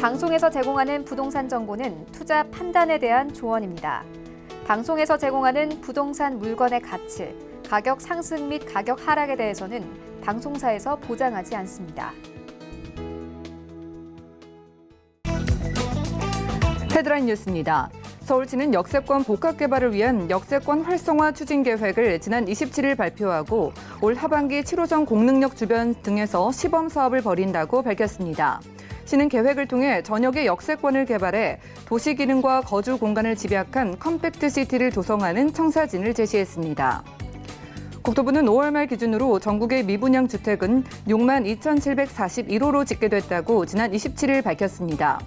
방송에서 제공하는 부동산 정보는 투자 판단에 대한 조언입니다. 방송에서 제공하는 부동산 물건의 가치, 가격 상승 및 가격 하락에 대해서는 방송사에서 보장하지 않습니다. 헤드라인 뉴스입니다. 서울시는 역세권 복합 개발을 위한 역세권 활성화 추진 계획을 지난 27일 발표하고 올 하반기 7호선 공릉역 주변 등에서 시범 사업을 벌인다고 밝혔습니다. 시는 계획을 통해 전역의 역세권을 개발해 도시 기능과 거주 공간을 집약한 컴팩트 시티를 조성하는 청사진을 제시했습니다. 국토부는 5월 말 기준으로 전국의 미분양 주택은 6만 2,741호로 집계됐다고 지난 27일 밝혔습니다.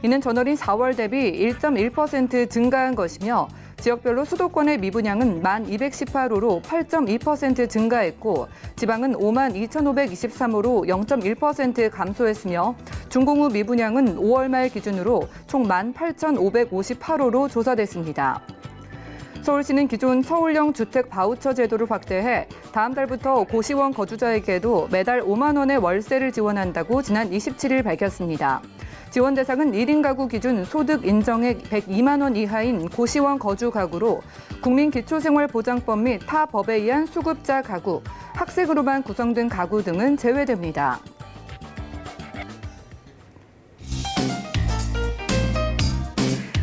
이는 전월인 4월 대비 1.1% 증가한 것이며 지역별로 수도권의 미분양은 1,218호로 8.2% 증가했고 지방은 5만 2,523호로 0.1% 감소했으며 준공후 미분양은 5월 말 기준으로 총 18,558호로 조사됐습니다. 서울시는 기존 서울형 주택 바우처 제도를 확대해 다음 달부터 고시원 거주자에게도 매달 5만 원의 월세를 지원한다고 지난 27일 밝혔습니다. 지원 대상은 1인 가구 기준 소득 인정액 102만 원 이하인 고시원 거주 가구로 국민기초생활보장법 및 타 법에 의한 수급자 가구, 학생으로만 구성된 가구 등은 제외됩니다.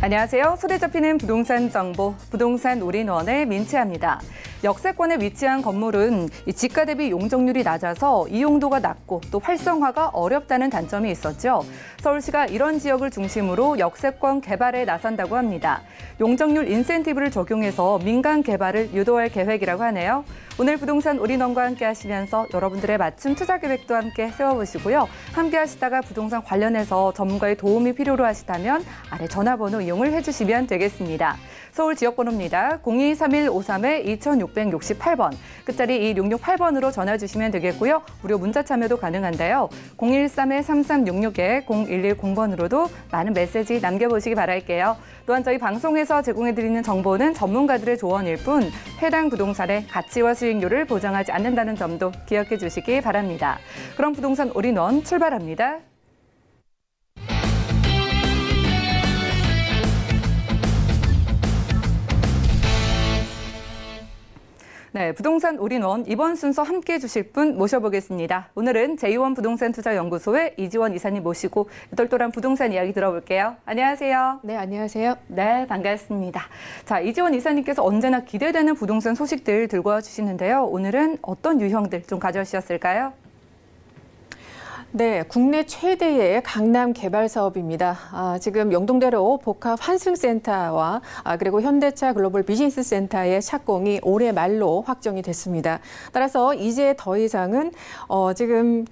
안녕하세요. 손에 잡히는 부동산 정보, 부동산 올인원의 민채합니다. 역세권에 위치한 건물은 지가 대비 용적률이 낮아서 이용도가 낮고 또 활성화가 어렵다는 단점이 있었죠. 서울시가 이런 지역을 중심으로 역세권 개발에 나선다고 합니다. 용적률 인센티브를 적용해서 민간 개발을 유도할 계획이라고 하네요. 오늘 부동산 올인원과 함께 하시면서 여러분들의 맞춤 투자 계획도 함께 세워보시고요. 함께 하시다가 부동산 관련해서 전문가의 도움이 필요로 하시다면 아래 전화번호 이용을 해주시면 되겠습니다. 서울 지역번호입니다. 023153-2668번, 끝자리 2668번으로 전화 주시면 되겠고요. 무료 문자 참여도 가능한데요. 013-3366-0110번으로도 많은 메시지 남겨보시기 바랄게요. 또한 저희 방송에서 제공해드리는 정보는 전문가들의 조언일 뿐 해당 부동산의 가치와 수익률을 보장하지 않는다는 점도 기억해 주시기 바랍니다. 그럼 부동산 올인원 출발합니다. 네, 부동산 올인원 이번 순서 함께해 주실 분 모셔보겠습니다. 오늘은 제2원 부동산 투자연구소의 이지원 이사님 모시고 똘똘한 부동산 이야기 들어볼게요. 안녕하세요. 네, 안녕하세요. 네, 반갑습니다. 자, 이지원 이사님께서 언제나 기대되는 부동산 소식들 들고 와주시는데요. 오늘은 어떤 유형들 좀 가져오셨을까요? 네, 국내 최대의 강남 개발 사업입니다. 지금 영동대로 복합 환승센터와 그리고 현대차 글로벌 비즈니스 센터의 착공이 올해 말로 확정이 됐습니다. 따라서 이제 더 이상은 지금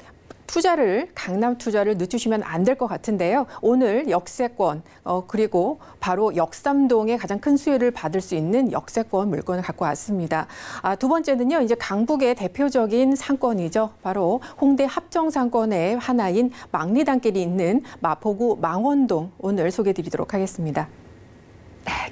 강남 투자를 늦추시면 안 될 것 같은데요. 오늘 역세권, 그리고 바로 역삼동의 가장 큰 수혜를 받을 수 있는 역세권 물건을 갖고 왔습니다. 두 번째는요, 이제 강북의 대표적인 상권이죠. 바로 홍대 합정상권의 하나인 망리단길이 있는 마포구 망원동 오늘 소개해드리도록 하겠습니다.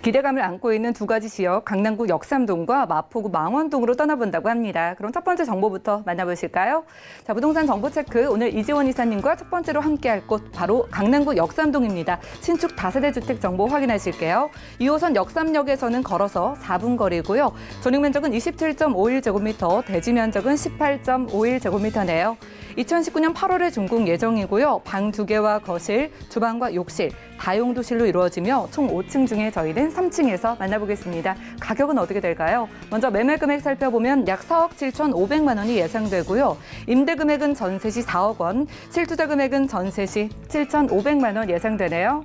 기대감을 안고 있는 두 가지 지역, 강남구 역삼동과 마포구 망원동으로 떠나본다고 합니다. 그럼 첫 번째 정보부터 만나보실까요? 자, 부동산 정보 체크, 오늘 이지원 이사님과 첫 번째로 함께할 곳 바로 강남구 역삼동입니다. 신축 다세대 주택 정보 확인하실게요. 2호선 역삼역에서는 걸어서 4분 거리고요. 전용 면적은 27.51제곱미터, 대지 면적은 18.51제곱미터네요. 2019년 8월에 준공 예정이고요. 방 2개와 거실, 주방과 욕실, 다용도실로 이루어지며 총 5층 중에 저희는 3층에서 만나보겠습니다. 가격은 어떻게 될까요? 먼저 매매 금액 살펴보면 약 4억 7,500만 원이 예상되고요. 임대 금액은 전세 시 4억 원, 실투자 금액은 전세 시 7,500만 원 예상되네요.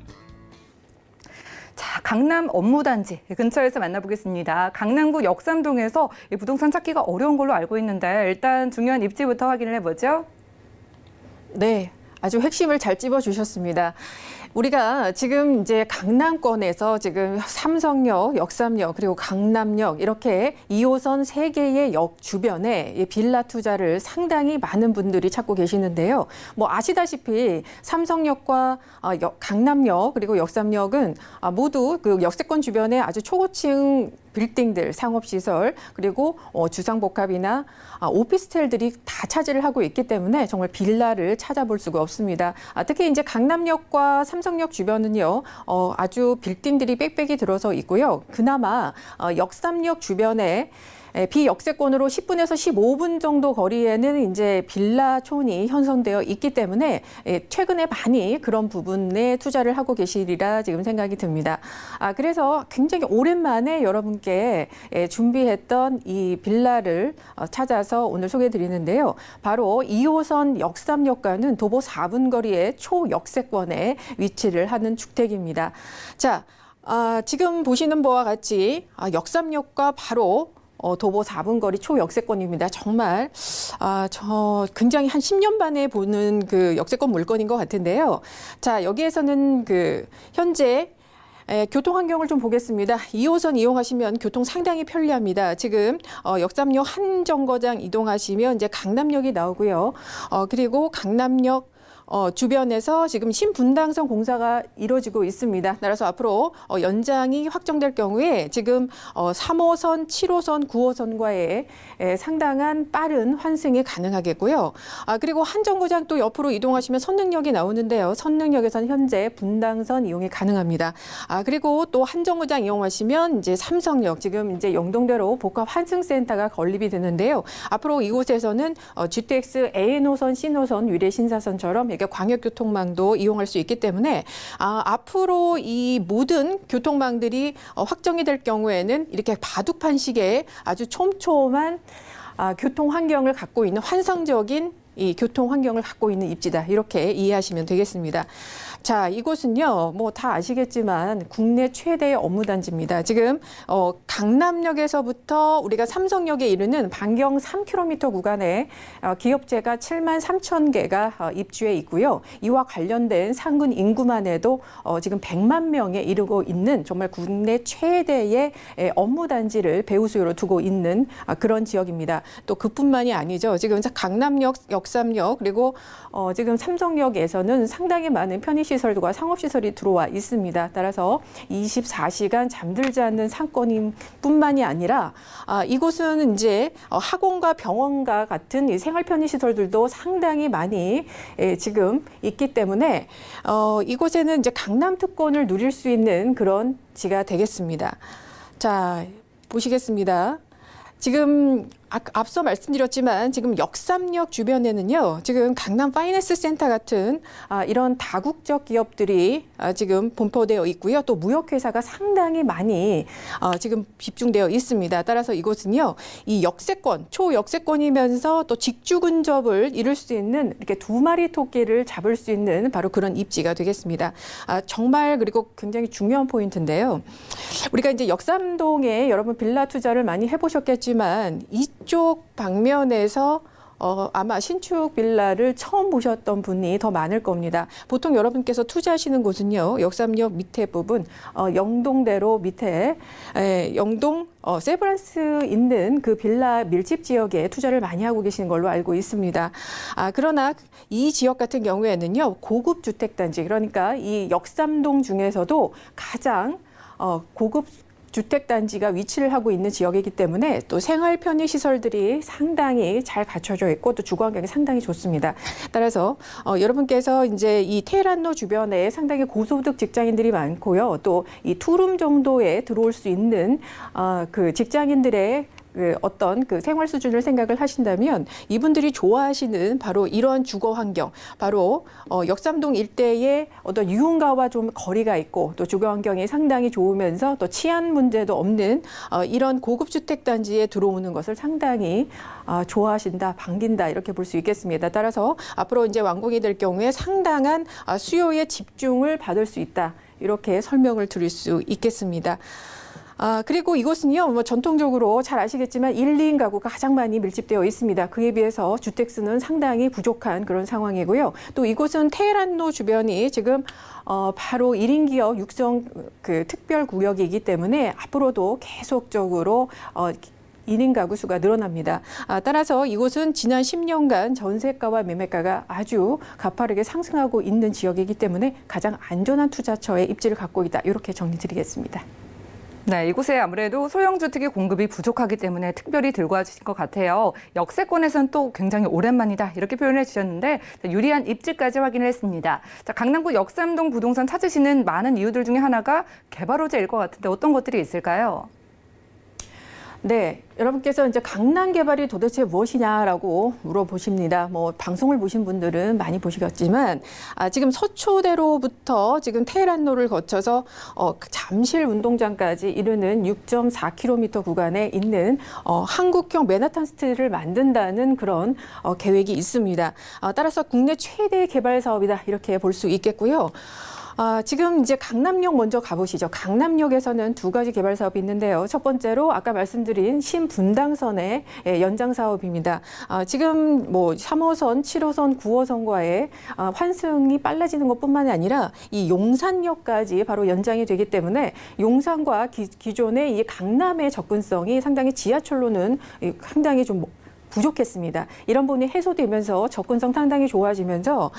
자, 강남 업무단지 근처에서 만나보겠습니다. 강남구 역삼동에서 부동산 찾기가 어려운 걸로 알고 있는데 일단 중요한 입지부터 확인을 해보죠. 네, 아주 핵심을 잘 찝어주셨습니다. 우리가 지금 이제 강남권에서 지금 삼성역, 역삼역, 그리고 강남역 이렇게 2호선 3개의 역 주변에 빌라 투자를 상당히 많은 분들이 찾고 계시는데요. 뭐 아시다시피 삼성역과 강남역 그리고 역삼역은 모두 그 역세권 주변에 아주 초고층 빌딩들, 상업시설, 그리고 주상복합이나 오피스텔들이 다 차지를 하고 있기 때문에 정말 빌라를 찾아볼 수가 없습니다. 특히 이제 강남역과 삼성역 주변은요, 아주 빌딩들이 빽빽이 들어서 있고요. 그나마 역삼역 주변에 비역세권으로 10분에서 15분 정도 거리에는 이제 빌라촌이 형성되어 있기 때문에 최근에 많이 그런 부분에 투자를 하고 계시리라 지금 생각이 듭니다. 그래서 굉장히 오랜만에 여러분께 준비했던 이 빌라를 찾아서 오늘 소개해 드리는데요. 바로 2호선 역삼역과는 도보 4분 거리의 초역세권에 위치를 하는 주택입니다. 자, 지금 보시는 바와 같이 역삼역과 바로 도보 4분 거리 초역세권입니다. 정말 저 굉장히 한 10년 만에 보는 그 역세권 물건인 것 같은데요. 자, 여기에서는 그 현재 교통 환경을 좀 보겠습니다. 2호선 이용하시면 교통 상당히 편리합니다. 지금 역삼역 한 정거장 이동하시면 이제 강남역이 나오고요. 그리고 강남역 주변에서 지금 신분당선 공사가 이루어지고 있습니다. 따라서 앞으로 연장이 확정될 경우에 지금 3호선, 7호선, 9호선과의 상당한 빠른 환승이 가능하겠고요. 그리고 한 정거장 또 옆으로 이동하시면 선릉역이 나오는데요. 선릉역에서는 현재 분당선 이용이 가능합니다. 그리고 또 한 정거장 이용하시면 이제 삼성역, 지금 이제 영동대로 복합 환승센터가 건립이 되는데요. 앞으로 이곳에서는 GTX A노선, C노선, 위례 신사선처럼 광역교통망도 이용할 수 있기 때문에 앞으로 이 모든 교통망들이 확정이 될 경우에는 이렇게 바둑판식의 아주 촘촘한 교통 환경을 갖고 있는 환상적인 이 교통 환경을 갖고 있는 입지다. 이렇게 이해하시면 되겠습니다. 자, 이곳은요, 뭐 다 아시겠지만 국내 최대의 업무단지입니다. 지금 강남역에서부터 우리가 삼성역에 이르는 반경 3km 구간에 기업체가 7만 3천 개가 입주해 있고요. 이와 관련된 상근 인구만 해도 지금 100만 명에 이르고 있는 정말 국내 최대의 업무단지를 배후수요로 두고 있는 그런 지역입니다. 또 그뿐만이 아니죠. 지금 강남역, 역삼역, 그리고 지금 삼성역에서는 상당히 많은 편의시설과 상업시설이 들어와 있습니다. 따라서 24시간 잠들지 않는 상권인 뿐만이 아니라 이곳은 이제 학원과 병원과 같은 이 생활 편의시설들도 상당히 많이 지금 있기 때문에 이곳에는 이제 강남 특권을 누릴 수 있는 그런 지가 되겠습니다. 자, 보시겠습니다. 지금 앞서 말씀드렸지만 지금 역삼역 주변에는요, 지금 강남 파이낸스 센터 같은 이런 다국적 기업들이 지금 분포되어 있고요. 또 무역회사가 상당히 많이 지금 집중되어 있습니다. 따라서 이곳은요, 이 역세권, 초역세권이면서 또 직주 근접을 이룰 수 있는 이렇게 두 마리 토끼를 잡을 수 있는 바로 그런 입지가 되겠습니다. 정말 그리고 굉장히 중요한 포인트인데요. 우리가 이제 역삼동에 여러분 빌라 투자를 많이 해보셨겠지만 이쪽 방면에서 아마 신축 빌라를 처음 보셨던 분이 더 많을 겁니다. 보통 여러분께서 투자하시는 곳은요, 역삼역 밑에 부분, 영동대로 밑에 영동 세브란스 있는 그 빌라 밀집 지역에 투자를 많이 하고 계시는 걸로 알고 있습니다. 그러나 이 지역 같은 경우에는요, 고급 주택단지, 그러니까 이 역삼동 중에서도 가장 고급 주택단지가 위치를 하고 있는 지역이기 때문에 또 생활 편의 시설들이 상당히 잘 갖춰져 있고 또 주거 환경이 상당히 좋습니다. 따라서 여러분께서 이제 이 테헤란로 주변에 상당히 고소득 직장인들이 많고요. 또 이 투룸 정도에 들어올 수 있는 그 직장인들의 어떤 그 생활 수준을 생각을 하신다면 이분들이 좋아하시는 바로 이러한 주거 환경, 바로 역삼동 일대의 어떤 유흥가와 좀 거리가 있고 또 주거 환경이 상당히 좋으면서 또 치안 문제도 없는 이런 고급 주택 단지에 들어오는 것을 상당히 좋아하신다, 반긴다 이렇게 볼 수 있겠습니다. 따라서 앞으로 이제 완공이 될 경우에 상당한 수요에 집중을 받을 수 있다, 이렇게 설명을 드릴 수 있겠습니다. 그리고 이곳은요, 뭐 전통적으로 잘 아시겠지만 1, 2인 가구가 가장 많이 밀집되어 있습니다. 그에 비해서 주택수는 상당히 부족한 그런 상황이고요. 또 이곳은 테헤란로 주변이 지금 바로 1인 기업 육성 그 특별 구역이기 때문에 앞으로도 계속적으로 1인 가구 수가 늘어납니다. 따라서 이곳은 지난 10년간 전세가와 매매가가 아주 가파르게 상승하고 있는 지역이기 때문에 가장 안전한 투자처의 입지를 갖고 있다, 이렇게 정리드리겠습니다. 네, 이곳에 아무래도 소형주택의 공급이 부족하기 때문에 특별히 들고 와주신 것 같아요. 역세권에서는 또 굉장히 오랜만이다 이렇게 표현해 주셨는데 유리한 입지까지 확인을 했습니다. 자, 강남구 역삼동 부동산 찾으시는 많은 이유들 중에 하나가 개발 호재일 것 같은데 어떤 것들이 있을까요? 네, 여러분께서 이제 강남 개발이 도대체 무엇이냐라고 물어보십니다. 뭐 방송을 보신 분들은 많이 보시겠지만 지금 서초대로부터 지금 테헤란로를 거쳐서 잠실 운동장까지 이르는 6.4km 구간에 있는 한국형 맨하탄 스트를 만든다는 그런 계획이 있습니다. 따라서 국내 최대 개발 사업이다 이렇게 볼 수 있겠고요. 지금 이제 강남역 먼저 가보시죠. 강남역에서는 두 가지 개발 사업이 있는데요. 첫 번째로 아까 말씀드린 신분당선의 연장 사업입니다. 지금 뭐 3호선, 7호선, 9호선과의 환승이 빨라지는 것뿐만 아니라 이 용산역까지 바로 연장이 되기 때문에 용산과 기존의 이 강남의 접근성이 상당히 지하철로는 상당히 좀 부족했습니다. 이런 부분이 해소되면서 접근성 상당히 좋아지면서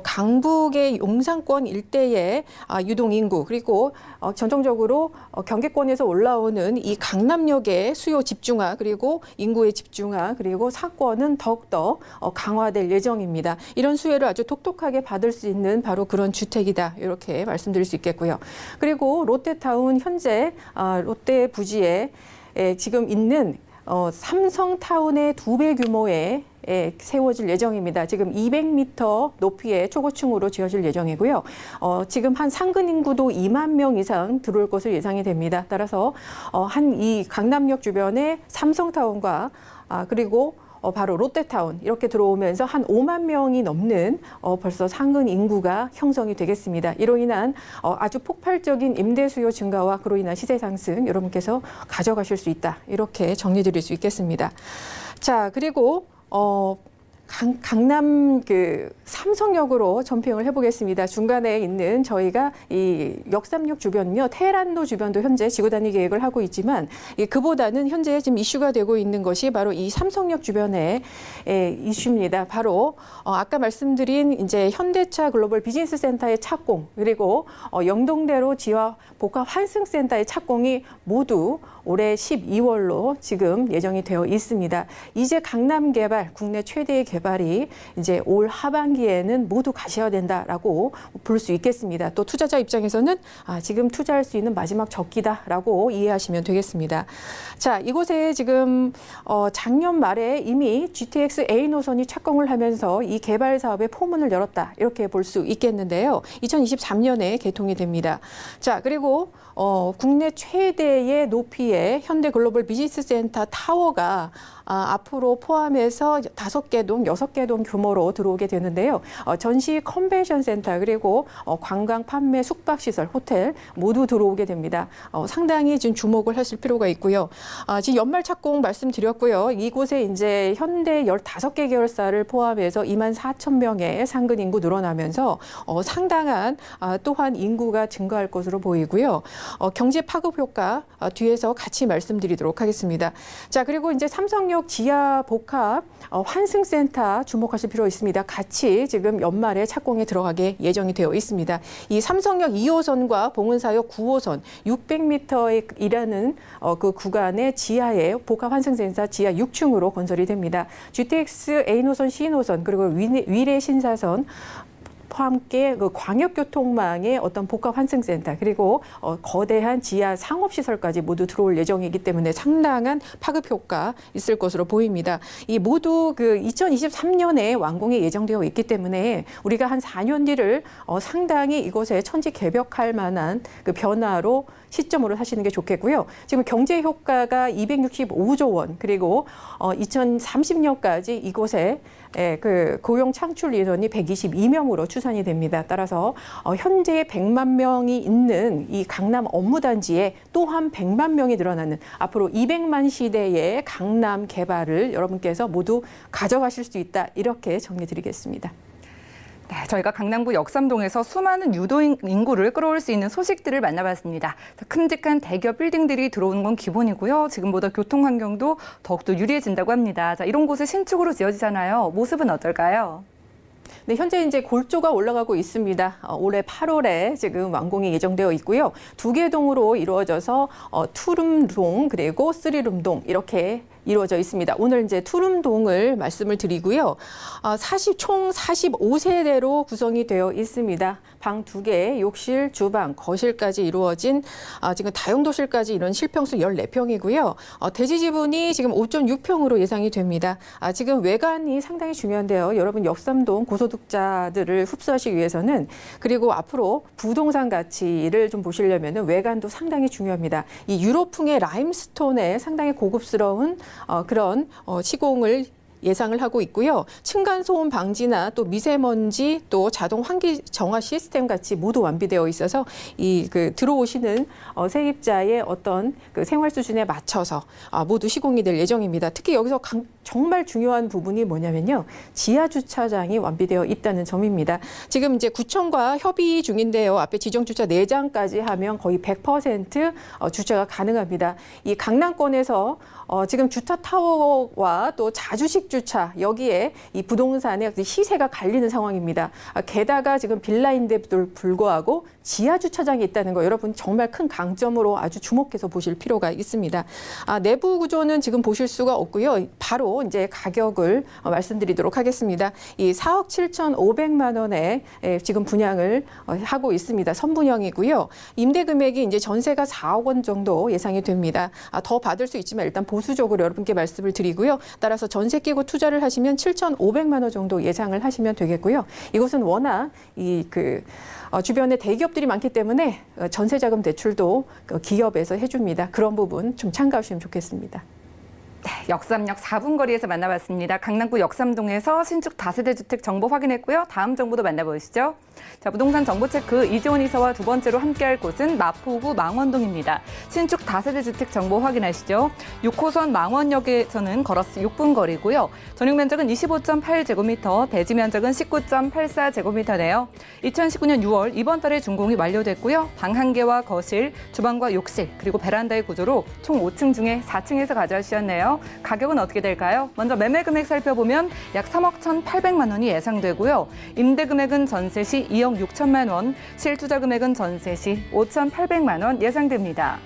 강북의 용산권 일대의 유동 인구 그리고 전통적으로 경계권에서 올라오는 이 강남역의 수요 집중화 그리고 인구의 집중화 그리고 상권은 더욱더 강화될 예정입니다. 이런 수혜를 아주 똑똑하게 받을 수 있는 바로 그런 주택이다 이렇게 말씀드릴 수 있겠고요. 그리고 롯데타운 현재 롯데 부지에 지금 있는 삼성타운의 2배 규모의 세워질 예정입니다. 지금 200m 높이의 초고층으로 지어질 예정이고요. 지금 한 상근 인구도 2만 명 이상 들어올 것으로 예상이 됩니다. 따라서 한 이 강남역 주변에 삼성타운과 그리고 바로 롯데타운 이렇게 들어오면서 한 5만 명이 넘는 벌써 상근 인구가 형성이 되겠습니다. 이로 인한 아주 폭발적인 임대 수요 증가와 그로 인한 시세 상승 여러분께서 가져가실 수 있다. 이렇게 정리드릴 수 있겠습니다. 자, 그리고 강남 그 삼성역으로 점핑을 해보겠습니다. 중간에 있는 저희가 이 역삼역 주변요, 테헤란로 주변도 현재 지구단위 계획을 하고 있지만 그보다는 현재 지금 이슈가 되고 있는 것이 바로 이 삼성역 주변의 이슈입니다. 바로 아까 말씀드린 이제 현대차 글로벌 비즈니스 센터의 착공 그리고 영동대로 지하 복합 환승센터의 착공이 모두 올해 12월로 지금 예정이 되어 있습니다. 이제 강남 개발, 국내 최대의 개발이 이제 올 하반기에는 모두 가셔야 된다라고 볼 수 있겠습니다. 또 투자자 입장에서는 지금 투자할 수 있는 마지막 적기다라고 이해하시면 되겠습니다. 자, 이곳에 지금 작년 말에 이미 GTX A 노선이 착공을 하면서 이 개발 사업의 포문을 열었다 이렇게 볼 수 있겠는데요. 2023년에 개통이 됩니다. 자, 그리고 국내 최대의 높이의 현대 글로벌 비즈니스 센터 타워가 앞으로 포함해서 5개 동, 6개 동 규모로 들어오게 되는데요. 전시 컨벤션 센터 그리고 관광 판매 숙박시설, 호텔 모두 들어오게 됩니다. 상당히 지금 주목을 하실 필요가 있고요. 지금 연말 착공 말씀드렸고요. 이곳에 이제 현대 15개 계열사를 포함해서 2만 4천 명의 상근 인구 늘어나면서 상당한 또한 인구가 증가할 것으로 보이고요. 경제 파급 효과 뒤에서 같이 말씀드리도록 하겠습니다. 자, 그리고 이제 삼성역 지하 복합 환승센터 주목하실 필요 있습니다. 같이 지금 연말에 착공에 들어가게 예정이 되어 있습니다. 이 삼성역 2호선과 봉은사역 9호선 600m에 일하는 그 구간의 지하에 복합 환승센터 지하 6층으로 건설이 됩니다. GTX A노선, C노선 그리고 위례 신사선 함께 그 광역교통망의 어떤 복합 환승센터 그리고 거대한 지하 상업시설까지 모두 들어올 예정이기 때문에 상당한 파급 효과 있을 것으로 보입니다. 이 모두 그 2023년에 완공이 예정되어 있기 때문에 우리가 한 4년 뒤를 상당히 이곳에 천지개벽할 만한 그 변화로 시점으로 하시는 게 좋겠고요. 지금 경제 효과가 265조 원 그리고 2030년까지 이곳에 그 고용 창출 인원이 122명으로 추산이 됩니다. 따라서 현재 100만 명이 있는 이 강남 업무단지에 또한 100만 명이 늘어나는 앞으로 200만 시대의 강남 개발을 여러분께서 모두 가져가실 수 있다. 이렇게 정리드리겠습니다. 네, 저희가 강남구 역삼동에서 수많은 유동 인구를 끌어올 수 있는 소식들을 만나봤습니다. 큼직한 대기업 빌딩들이 들어오는 건 기본이고요. 지금보다 교통 환경도 더욱더 유리해진다고 합니다. 자, 이런 곳에 신축으로 지어지잖아요. 모습은 어떨까요? 네, 현재 이제 골조가 올라가고 있습니다. 올해 8월에 지금 완공이 예정되어 있고요. 2개 동으로 이루어져서 투룸동 그리고 3룸동 이렇게 이루어져 있습니다. 오늘 이제 투룸동을 말씀을 드리고요. 총 45세대로 구성이 되어 있습니다. 방 2개, 욕실, 주방, 거실까지 이루어진 지금 다용도실까지 이런 실평수 14평이고요. 대지 지분이 지금 5.6평으로 예상이 됩니다. 지금 외관이 상당히 중요한데요. 여러분 역삼동 고소득자들을 흡수하시기 위해서는 그리고 앞으로 부동산 가치를 좀 보시려면 외관도 상당히 중요합니다. 이 유로풍의 라임스톤에 상당히 고급스러운 그런 시공을 예상을 하고 있고요. 층간소음 방지나 또 미세먼지 또 자동 환기 정화 시스템 같이 모두 완비되어 있어서 이 들어오시는 세입자의 어떤 그 생활 수준에 맞춰서 모두 시공이 될 예정입니다. 특히 여기서 정말 중요한 부분이 뭐냐면요. 지하 주차장이 완비되어 있다는 점입니다. 지금 이제 구청과 협의 중인데요. 앞에 지정 주차 4장까지 하면 거의 100% 주차가 가능합니다. 이 강남권에서 지금 주차 타워와 또 자주식 주차 여기에 이 부동산의 시세가 갈리는 상황입니다. 게다가 지금 빌라인데도 불구하고 지하 주차장이 있다는 거 여러분 정말 큰 강점으로 아주 주목해서 보실 필요가 있습니다. 내부 구조는 지금 보실 수가 없고요. 바로 이제 가격을 말씀드리도록 하겠습니다. 이 4억 7,500만 원에 지금 분양을 하고 있습니다. 선분양이고요. 임대 금액이 이제 전세가 4억 원 정도 예상이 됩니다. 더 받을 수 있지만 일단 보수적으로 여러분께 말씀을 드리고요. 따라서 전세 끼고 투자를 하시면 7,500만 원 정도 예상을 하시면 되겠고요. 이곳은 워낙 주변에 대기업들이 많기 때문에 전세자금 대출도 기업에서 해줍니다. 그런 부분 좀 참고하시면 좋겠습니다. 네, 역삼역 4분 거리에서 만나봤습니다. 강남구 역삼동에서 신축 다세대 주택 정보 확인했고요. 다음 정보도 만나보시죠. 자, 부동산 정보 체크 이지원 이사와 두 번째로 함께할 곳은 마포구 망원동입니다. 신축 다세대 주택 정보 확인하시죠. 6호선 망원역에서는 걸어서 6분 거리고요. 전용 면적은 25.8제곱미터, 대지 면적은 19.84제곱미터네요. 2019년 6월 이번 달에 준공이 완료됐고요. 방 1개와 거실, 주방과 욕실, 그리고 베란다의 구조로 총 5층 중에 4층에서 가져가셨네요. 가격은 어떻게 될까요? 먼저 매매 금액 살펴보면 약 3억 1,800만 원이 예상되고요. 임대 금액은 전세 시 2억 6천만 원, 실투자 금액은 전세 시 5,800만 원 예상됩니다.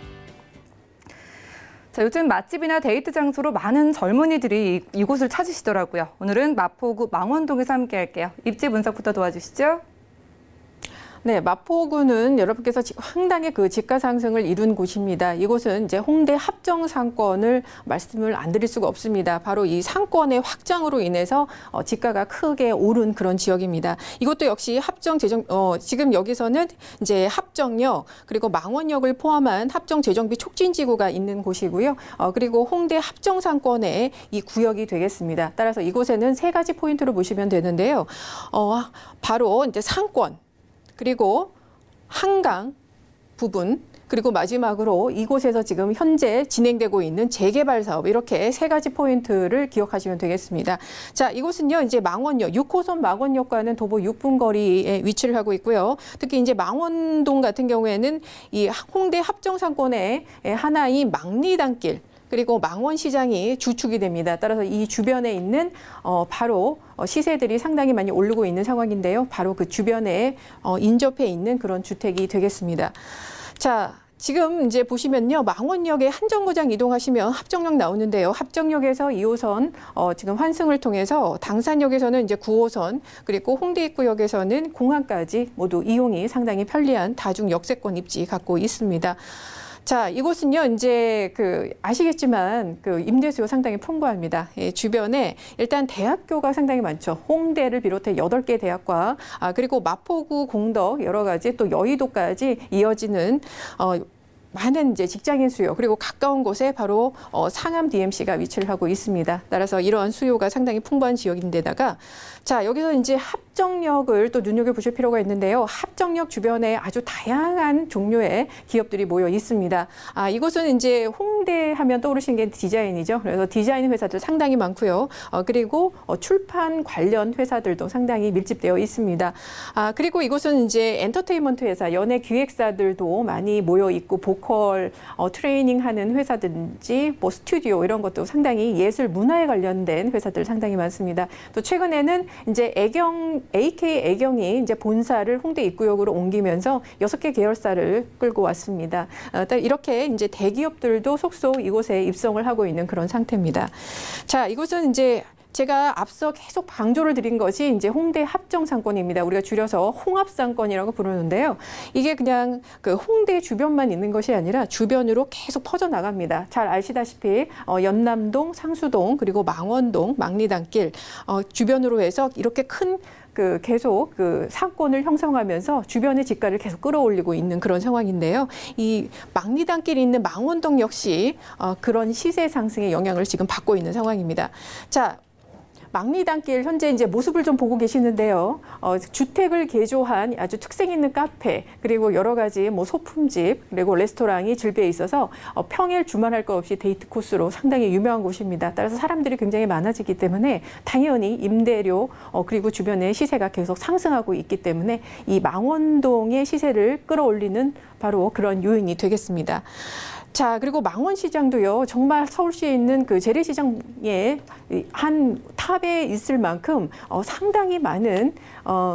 자, 요즘 맛집이나 데이트 장소로 많은 젊은이들이 이곳을 찾으시더라고요. 오늘은 마포구 망원동에서 함께 할게요. 입지 분석부터 도와주시죠. 네, 마포구는 여러분께서 상당히 그 집가 상승을 이룬 곳입니다. 이곳은 이제 홍대 합정 상권을 말씀을 안 드릴 수가 없습니다. 바로 이 상권의 확장으로 인해서 집가가 크게 오른 그런 지역입니다. 이것도 역시 지금 여기서는 이제 합정역 그리고 망원역을 포함한 합정 재정비 촉진지구가 있는 곳이고요. 그리고 홍대 합정 상권의 이 구역이 되겠습니다. 따라서 이곳에는 3가지 포인트로 보시면 되는데요. 바로 이제 상권. 그리고 한강 부분, 그리고 마지막으로 이곳에서 지금 현재 진행되고 있는 재개발 사업 이렇게 3가지 포인트를 기억하시면 되겠습니다. 자, 이곳은요 이제 망원역 6호선 망원역과는 도보 6분 거리에 위치를 하고 있고요. 특히 이제 망원동 같은 경우에는 이 홍대 합정상권의 하나인 망리단길. 그리고 망원시장이 주축이 됩니다. 따라서 이 주변에 있는 바로 시세들이 상당히 많이 오르고 있는 상황인데요. 바로 그 주변에 인접해 있는 그런 주택이 되겠습니다. 자, 지금 이제 보시면요. 망원역에 한 정거장 이동하시면 합정역 나오는데요. 합정역에서 2호선 지금 환승을 통해서 당산역에서는 이제 9호선 그리고 홍대 입구역에서는 공항까지 모두 이용이 상당히 편리한 다중 역세권 입지 갖고 있습니다. 자, 이곳은요, 이제 아시겠지만 임대 수요 상당히 풍부합니다. 주변에 일단 대학교가 상당히 많죠. 홍대를 비롯해 8개 대학과, 그리고 마포구, 공덕, 여러 가지 또 여의도까지 이어지는, 많은 이제 직장인 수요 그리고 가까운 곳에 바로 상암 DMC가 위치를 하고 있습니다. 따라서 이러한 수요가 상당히 풍부한 지역인데다가 자 여기서 이제 합정역을 또 눈여겨보실 필요가 있는데요. 합정역 주변에 아주 다양한 종류의 기업들이 모여 있습니다. 이곳은 이제 홍대 하면 떠오르시는 게 디자인이죠. 그래서 디자인 회사들 상당히 많고요. 그리고 출판 관련 회사들도 상당히 밀집되어 있습니다. 그리고 이곳은 이제 엔터테인먼트 회사, 연예 기획사들도 많이 모여 있고 보컬 트레이닝 하는 회사든지 뭐 스튜디오 이런 것도 상당히 예술 문화에 관련된 회사들 상당히 많습니다. 또 최근에는 이제 애경 AK 애경이 이제 본사를 홍대 입구역으로 옮기면서 6개 계열사를 끌고 왔습니다. 이렇게 이제 대기업들도 속속 이곳에 입성을 하고 있는 그런 상태입니다. 자, 이곳은 이제 제가 앞서 계속 강조를 드린 것이 이제 홍대 합정상권입니다. 우리가 줄여서 홍합상권이라고 부르는데요. 이게 그냥 그 홍대 주변만 있는 것이 아니라 주변으로 계속 퍼져나갑니다. 잘 아시다시피 연남동, 상수동, 그리고 망원동, 망리단길 주변으로 해서 이렇게 큰 계속 상권을 형성하면서 주변의 집가를 계속 끌어올리고 있는 그런 상황인데요. 이 망리단길이 있는 망원동 역시 그런 시세 상승의 영향을 지금 받고 있는 상황입니다. 자, 망리단길 현재 이제 모습을 좀 보고 계시는데요. 주택을 개조한 아주 특색 있는 카페, 그리고 여러 가지 뭐 소품집, 그리고 레스토랑이 즐비해 있어서 평일 주말할 것 없이 데이트 코스로 상당히 유명한 곳입니다. 따라서 사람들이 굉장히 많아지기 때문에 당연히 임대료 그리고 주변의 시세가 계속 상승하고 있기 때문에 이 망원동의 시세를 끌어올리는 바로 그런 요인이 되겠습니다. 자, 그리고 망원시장도요, 정말 서울시에 있는 그 재래시장의 한 탑에 있을 만큼 상당히 많은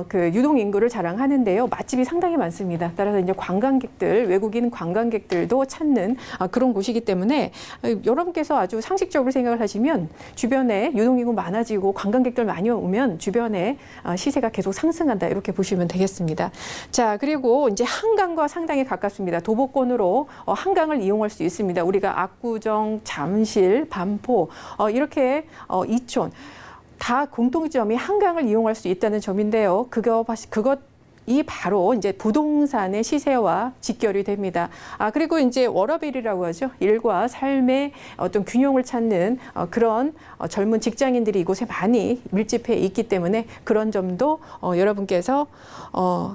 그 유동인구를 자랑하는데요. 맛집이 상당히 많습니다. 따라서 이제 관광객들, 외국인 관광객들도 찾는 그런 곳이기 때문에 여러분께서 아주 상식적으로 생각을 하시면 주변에 유동인구 많아지고 관광객들 많이 오면 주변에 시세가 계속 상승한다. 이렇게 보시면 되겠습니다. 자, 그리고 이제 한강과 상당히 가깝습니다. 도보권으로 한강을 이용할 수 있습니다. 우리가 압구정, 잠실, 반포 이렇게 이촌 다 공통점이 한강을 이용할 수 있다는 점인데요. 그것이 바로 이제 부동산의 시세와 직결이 됩니다. 그리고 이제 워러밸이라고 하죠. 일과 삶의 어떤 균형을 찾는 그런 젊은 직장인들이 이곳에 많이 밀집해 있기 때문에 그런 점도 여러분께서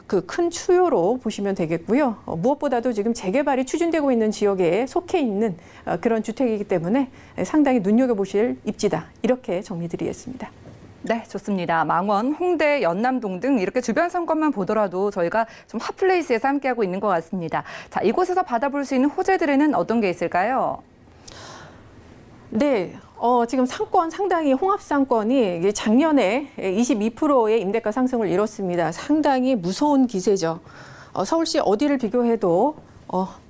그 큰 추요로 보시면 되겠고요. 무엇보다도 지금 재개발이 추진되고 있는 지역에 속해 있는 그런 주택이기 때문에 상당히 눈여겨보실 입지다. 이렇게 정리드리겠습니다. 네, 좋습니다. 망원, 홍대, 연남동 등 이렇게 주변 상권만 보더라도 저희가 좀 핫플레이스에서 함께하고 있는 것 같습니다. 자, 이곳에서 받아볼 수 있는 호재들에는 어떤 게 있을까요? 네. 지금 상권 상당히 홍합상권이 작년에 22%의 임대가 상승을 이뤘습니다. 상당히 무서운 기세죠. 서울시 어디를 비교해도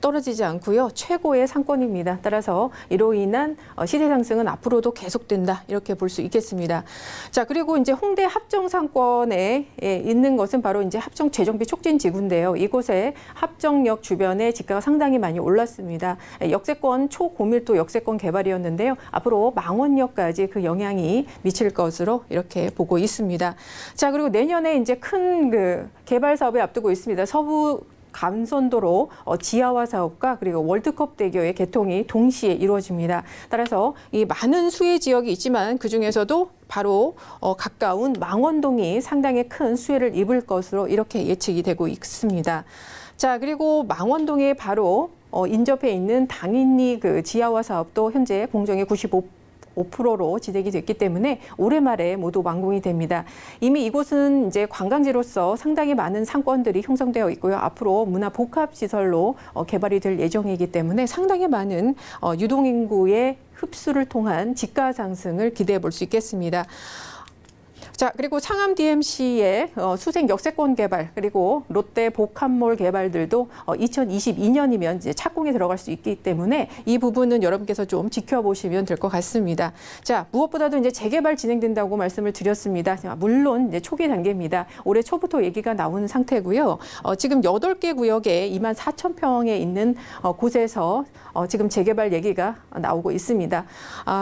떨어지지 않고요. 최고의 상권입니다. 따라서 이로 인한 시세 상승은 앞으로도 계속된다. 이렇게 볼 수 있겠습니다. 자, 그리고 이제 홍대 합정 상권에 있는 것은 바로 이제 합정 재정비 촉진 지구인데요. 이곳에 합정역 주변에 집가가 상당히 많이 올랐습니다. 역세권 초고밀도 역세권 개발이었는데요. 앞으로 망원역까지 그 영향이 미칠 것으로 이렇게 보고 있습니다. 자, 그리고 내년에 이제 큰 그 개발 사업을 앞두고 있습니다. 서부 감선도로 지하화 사업과 그리고 월드컵 대교의 개통이 동시에 이루어집니다. 따라서 이 많은 수혜 지역이 있지만 그중에서도 바로 가까운 망원동이 상당히 큰 수혜를 입을 것으로 이렇게 예측이 되고 있습니다. 자, 그리고 망원동에 바로 인접해 있는 당인리 그 지하화 사업도 현재 공정의 5%로 진행이 됐기 때문에 올해 말에 모두 완공이 됩니다. 이미 이곳은 이제 관광지로서 상당히 많은 상권들이 형성되어 있고요. 앞으로 문화 복합 시설로 개발이 될 예정이기 때문에 상당히 많은 유동인구의 흡수를 통한 집가 상승을 기대해 볼 수 있겠습니다. 자, 그리고 상암 DMC의 수생 역세권 개발, 그리고 롯데 복합몰 개발들도 2022년이면 이제 착공에 들어갈 수 있기 때문에 이 부분은 여러분께서 좀 지켜보시면 될 것 같습니다. 자, 무엇보다도 이제 재개발 진행된다고 말씀을 드렸습니다. 물론 이제 초기 단계입니다. 올해 초부터 얘기가 나오는 상태고요. 지금 8개 구역에 24,000평에 있는 곳에서 지금 재개발 얘기가 나오고 있습니다.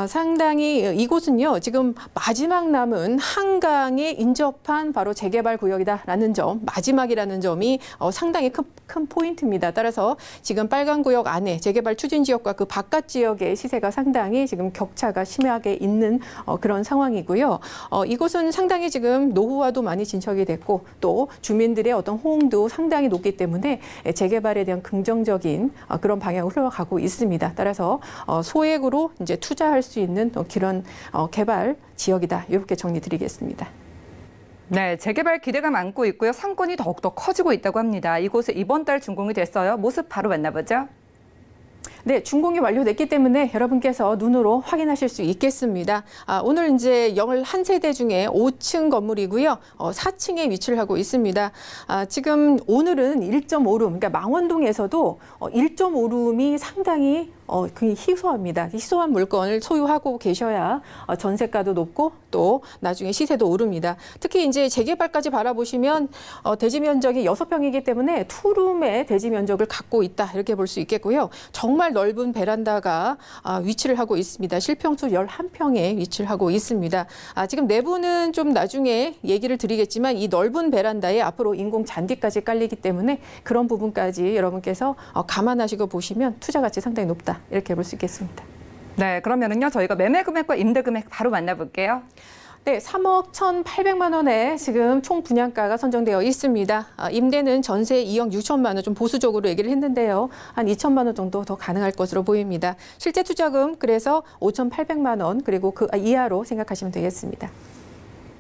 상당히 이곳은요, 지금 마지막 남은 한강에 인접한 바로 재개발 구역이다라는 점, 마지막이라는 점이 상당히 큰 포인트입니다. 따라서 지금 빨간 구역 안에 재개발 추진 지역과 그 바깥 지역의 시세가 상당히 지금 격차가 심하게 있는 그런 상황이고요. 이곳은 상당히 지금 노후화도 많이 진척이 됐고 또 주민들의 어떤 호응도 상당히 높기 때문에 재개발에 대한 긍정적인 그런 방향으로 흘러가고 있습니다. 따라서 소액으로 이제 투자할 수 있는 그런 개발 지역이다. 이렇게 정리드리겠습니다. 네, 재개발 기대가 많고 있고요. 상권이 더욱더 커지고 있다고 합니다. 이곳에 이번 달 준공이 됐어요. 모습 바로 만나보죠. 네, 준공이 완료됐기 때문에 여러분께서 눈으로 확인하실 수 있겠습니다. 오늘 이제 11세대 중에 5층 건물이고요. 4층에 위치를 하고 있습니다. 지금 오늘은 1.5룸, 그러니까 망원동에서도 1.5룸이 상당히 희소합니다. 희소한 물건을 소유하고 계셔야 전세가도 높고 또 나중에 시세도 오릅니다. 특히 이제 재개발까지 바라보시면 대지 면적이 6평이기 때문에 투룸의 대지 면적을 갖고 있다 이렇게 볼 수 있겠고요. 정말 넓은 베란다가 위치를 하고 있습니다. 실평수 11평에 위치를 하고 있습니다. 지금 내부는 좀 나중에 얘기를 드리겠지만 이 넓은 베란다에 앞으로 인공 잔디까지 깔리기 때문에 그런 부분까지 여러분께서 감안하시고 보시면 투자 가치 상당히 높다. 이렇게 볼 수 있겠습니다. 네, 그러면은요 저희가 매매 금액과 임대 금액 바로 만나볼게요. 네, 3억 1,800만 원에 지금 총 분양가가 선정되어 있습니다. 임대는 전세 2억 6천만 원, 좀 보수적으로 얘기를 했는데요. 한 2천만 원 정도 더 가능할 것으로 보입니다. 실제 투자금 그래서 5,800만 원 그리고 그 이하로 생각하시면 되겠습니다.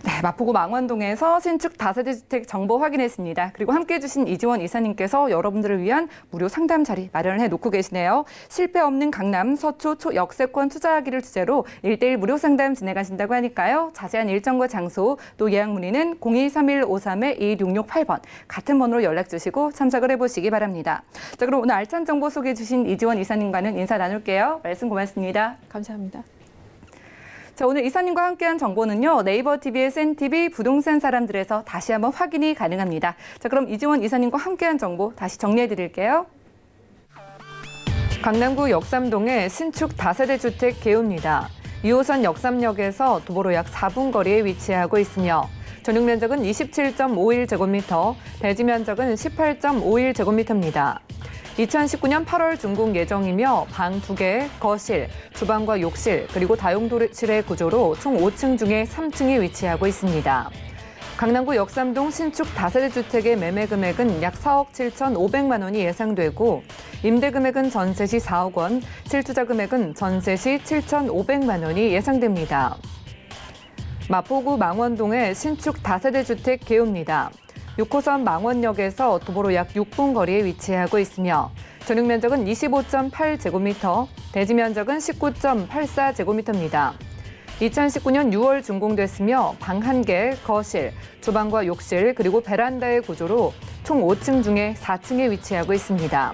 네, 마포구 망원동에서 신축 다세대 주택 정보 확인했습니다. 그리고 함께해 주신 이지원 이사님께서 여러분들을 위한 무료 상담 자리 마련을 해놓고 계시네요. 실패 없는 강남 서초 초역세권 투자하기를 주제로 1:1 무료 상담 진행하신다고 하니까요. 자세한 일정과 장소 또 예약 문의는 023153-2668번 같은 번호로 연락 주시고 참석을 해보시기 바랍니다. 자, 그럼 오늘 알찬 정보 소개해 주신 이지원 이사님과는 인사 나눌게요. 말씀 고맙습니다. 감사합니다. 자, 오늘 이사님과 함께한 정보는요. 네이버 TV의 센TV 부동산 사람들에서 다시 한번 확인이 가능합니다. 자, 그럼 이지원 이사님과 함께한 정보 다시 정리해 드릴게요. 강남구 역삼동의 신축 다세대 주택 개요입니다. 2호선 역삼역에서 도보로 약 4분 거리에 위치하고 있으며 전용 면적은 27.51제곱미터, 대지 면적은 18.51제곱미터입니다. 2019년 8월 준공 예정이며 방 2개, 거실, 주방과 욕실, 그리고 다용도실의 구조로 총 5층 중에 3층에 위치하고 있습니다. 강남구 역삼동 신축 다세대 주택의 매매 금액은 약 4억 7,500만 원이 예상되고 임대 금액은 전세 시 4억 원, 실투자 금액은 전세 시 7,500만 원이 예상됩니다. 마포구 망원동의 신축 다세대 주택 개요입니다. 6호선 망원역에서 도보로 약 6분 거리에 위치하고 있으며 전용 면적은 25.8제곱미터, 대지 면적은 19.84제곱미터입니다. 2019년 6월 준공됐으며 방 1개, 거실, 주방과 욕실, 그리고 베란다의 구조로 총 5층 중에 4층에 위치하고 있습니다.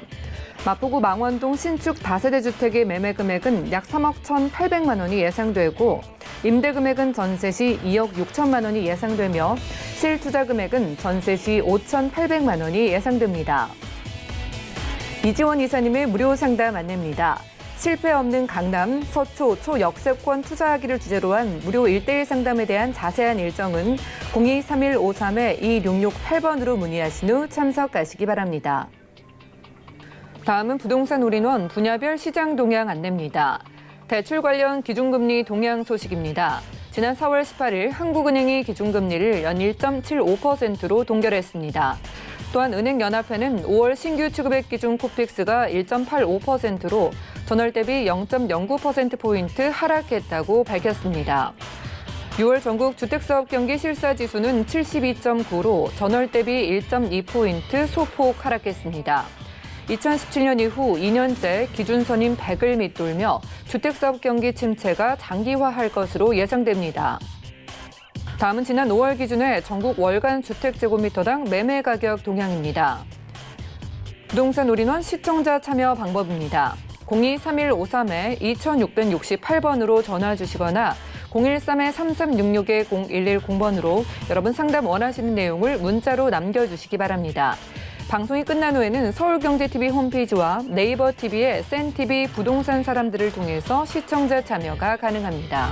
마포구 망원동 신축 다세대 주택의 매매 금액은 약 3억 1,800만 원이 예상되고 임대 금액은 전세 시 2억 6천만 원이 예상되며 실투자 금액은 전세 시 5,800만 원이 예상됩니다. 이지원 이사님의 무료 상담 안내입니다. 실패 없는 강남 서초 초역세권 투자하기를 주제로 한 무료 1:1 상담에 대한 자세한 일정은 023153-2668번으로 문의하신 후 참석하시기 바랍니다. 다음은 부동산 올인원 분야별 시장 동향 안내입니다. 대출 관련 기준금리 동향 소식입니다. 지난 4월 18일 한국은행이 기준금리를 연 1.75%로 동결했습니다. 또한 은행연합회는 5월 신규 취급액 기준 코픽스가 1.85%로 전월 대비 0.09%포인트 하락했다고 밝혔습니다. 6월 전국 주택사업 경기 실사지수는 72.9로 전월 대비 1.2포인트 소폭 하락했습니다. 2017년 이후 2년째 기준선인 100을 밑돌며 주택사업 경기 침체가 장기화할 것으로 예상됩니다. 다음은 지난 5월 기준의 전국 월간 주택제곱미터당 매매 가격 동향입니다. 부동산 올인원 시청자 참여 방법입니다. 023153-2668번으로 전화 주시거나 013-3366-0110번으로 여러분 상담 원하시는 내용을 문자로 남겨주시기 바랍니다. 방송이 끝난 후에는 서울경제TV 홈페이지와 네이버 TV의 센TV 부동산 사람들을 통해서 시청자 참여가 가능합니다.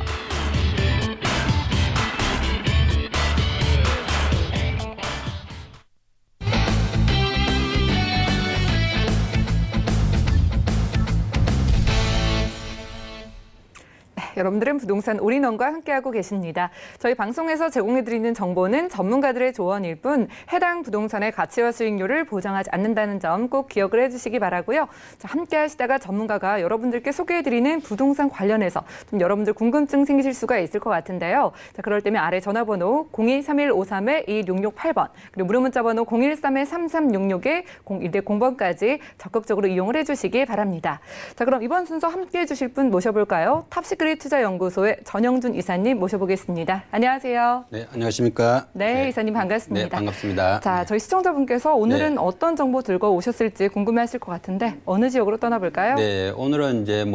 여러분들은 부동산 올인원과 함께하고 계십니다. 저희 방송에서 제공해드리는 정보는 전문가들의 조언일 뿐 해당 부동산의 가치와 수익률을 보장하지 않는다는 점 꼭 기억을 해주시기 바라고요. 자, 함께 하시다가 전문가가 여러분들께 소개해드리는 부동산 관련해서 좀 여러분들 궁금증 생기실 수가 있을 것 같은데요. 자, 그럴 때면 아래 전화번호 023153-2668번 그리고 무료 문자번호 013-3366-0100번까지 적극적으로 이용을 해주시기 바랍니다. 자, 그럼 이번 순서 함께해 주실 분 모셔볼까요? 탑시크릿 투자연구소의 전영준 이사님 모셔보겠습니다. 안녕하세요. 네, 안녕하십니까? 네, 이사님 반갑습니다. 네, 반갑습니다. 자, 저희 시청자분께서 오늘은 어떤 정보 들고 오셨을지 궁금해하실 것 같은데 어느 지역으로 떠나볼까요? 네, 오늘은 이제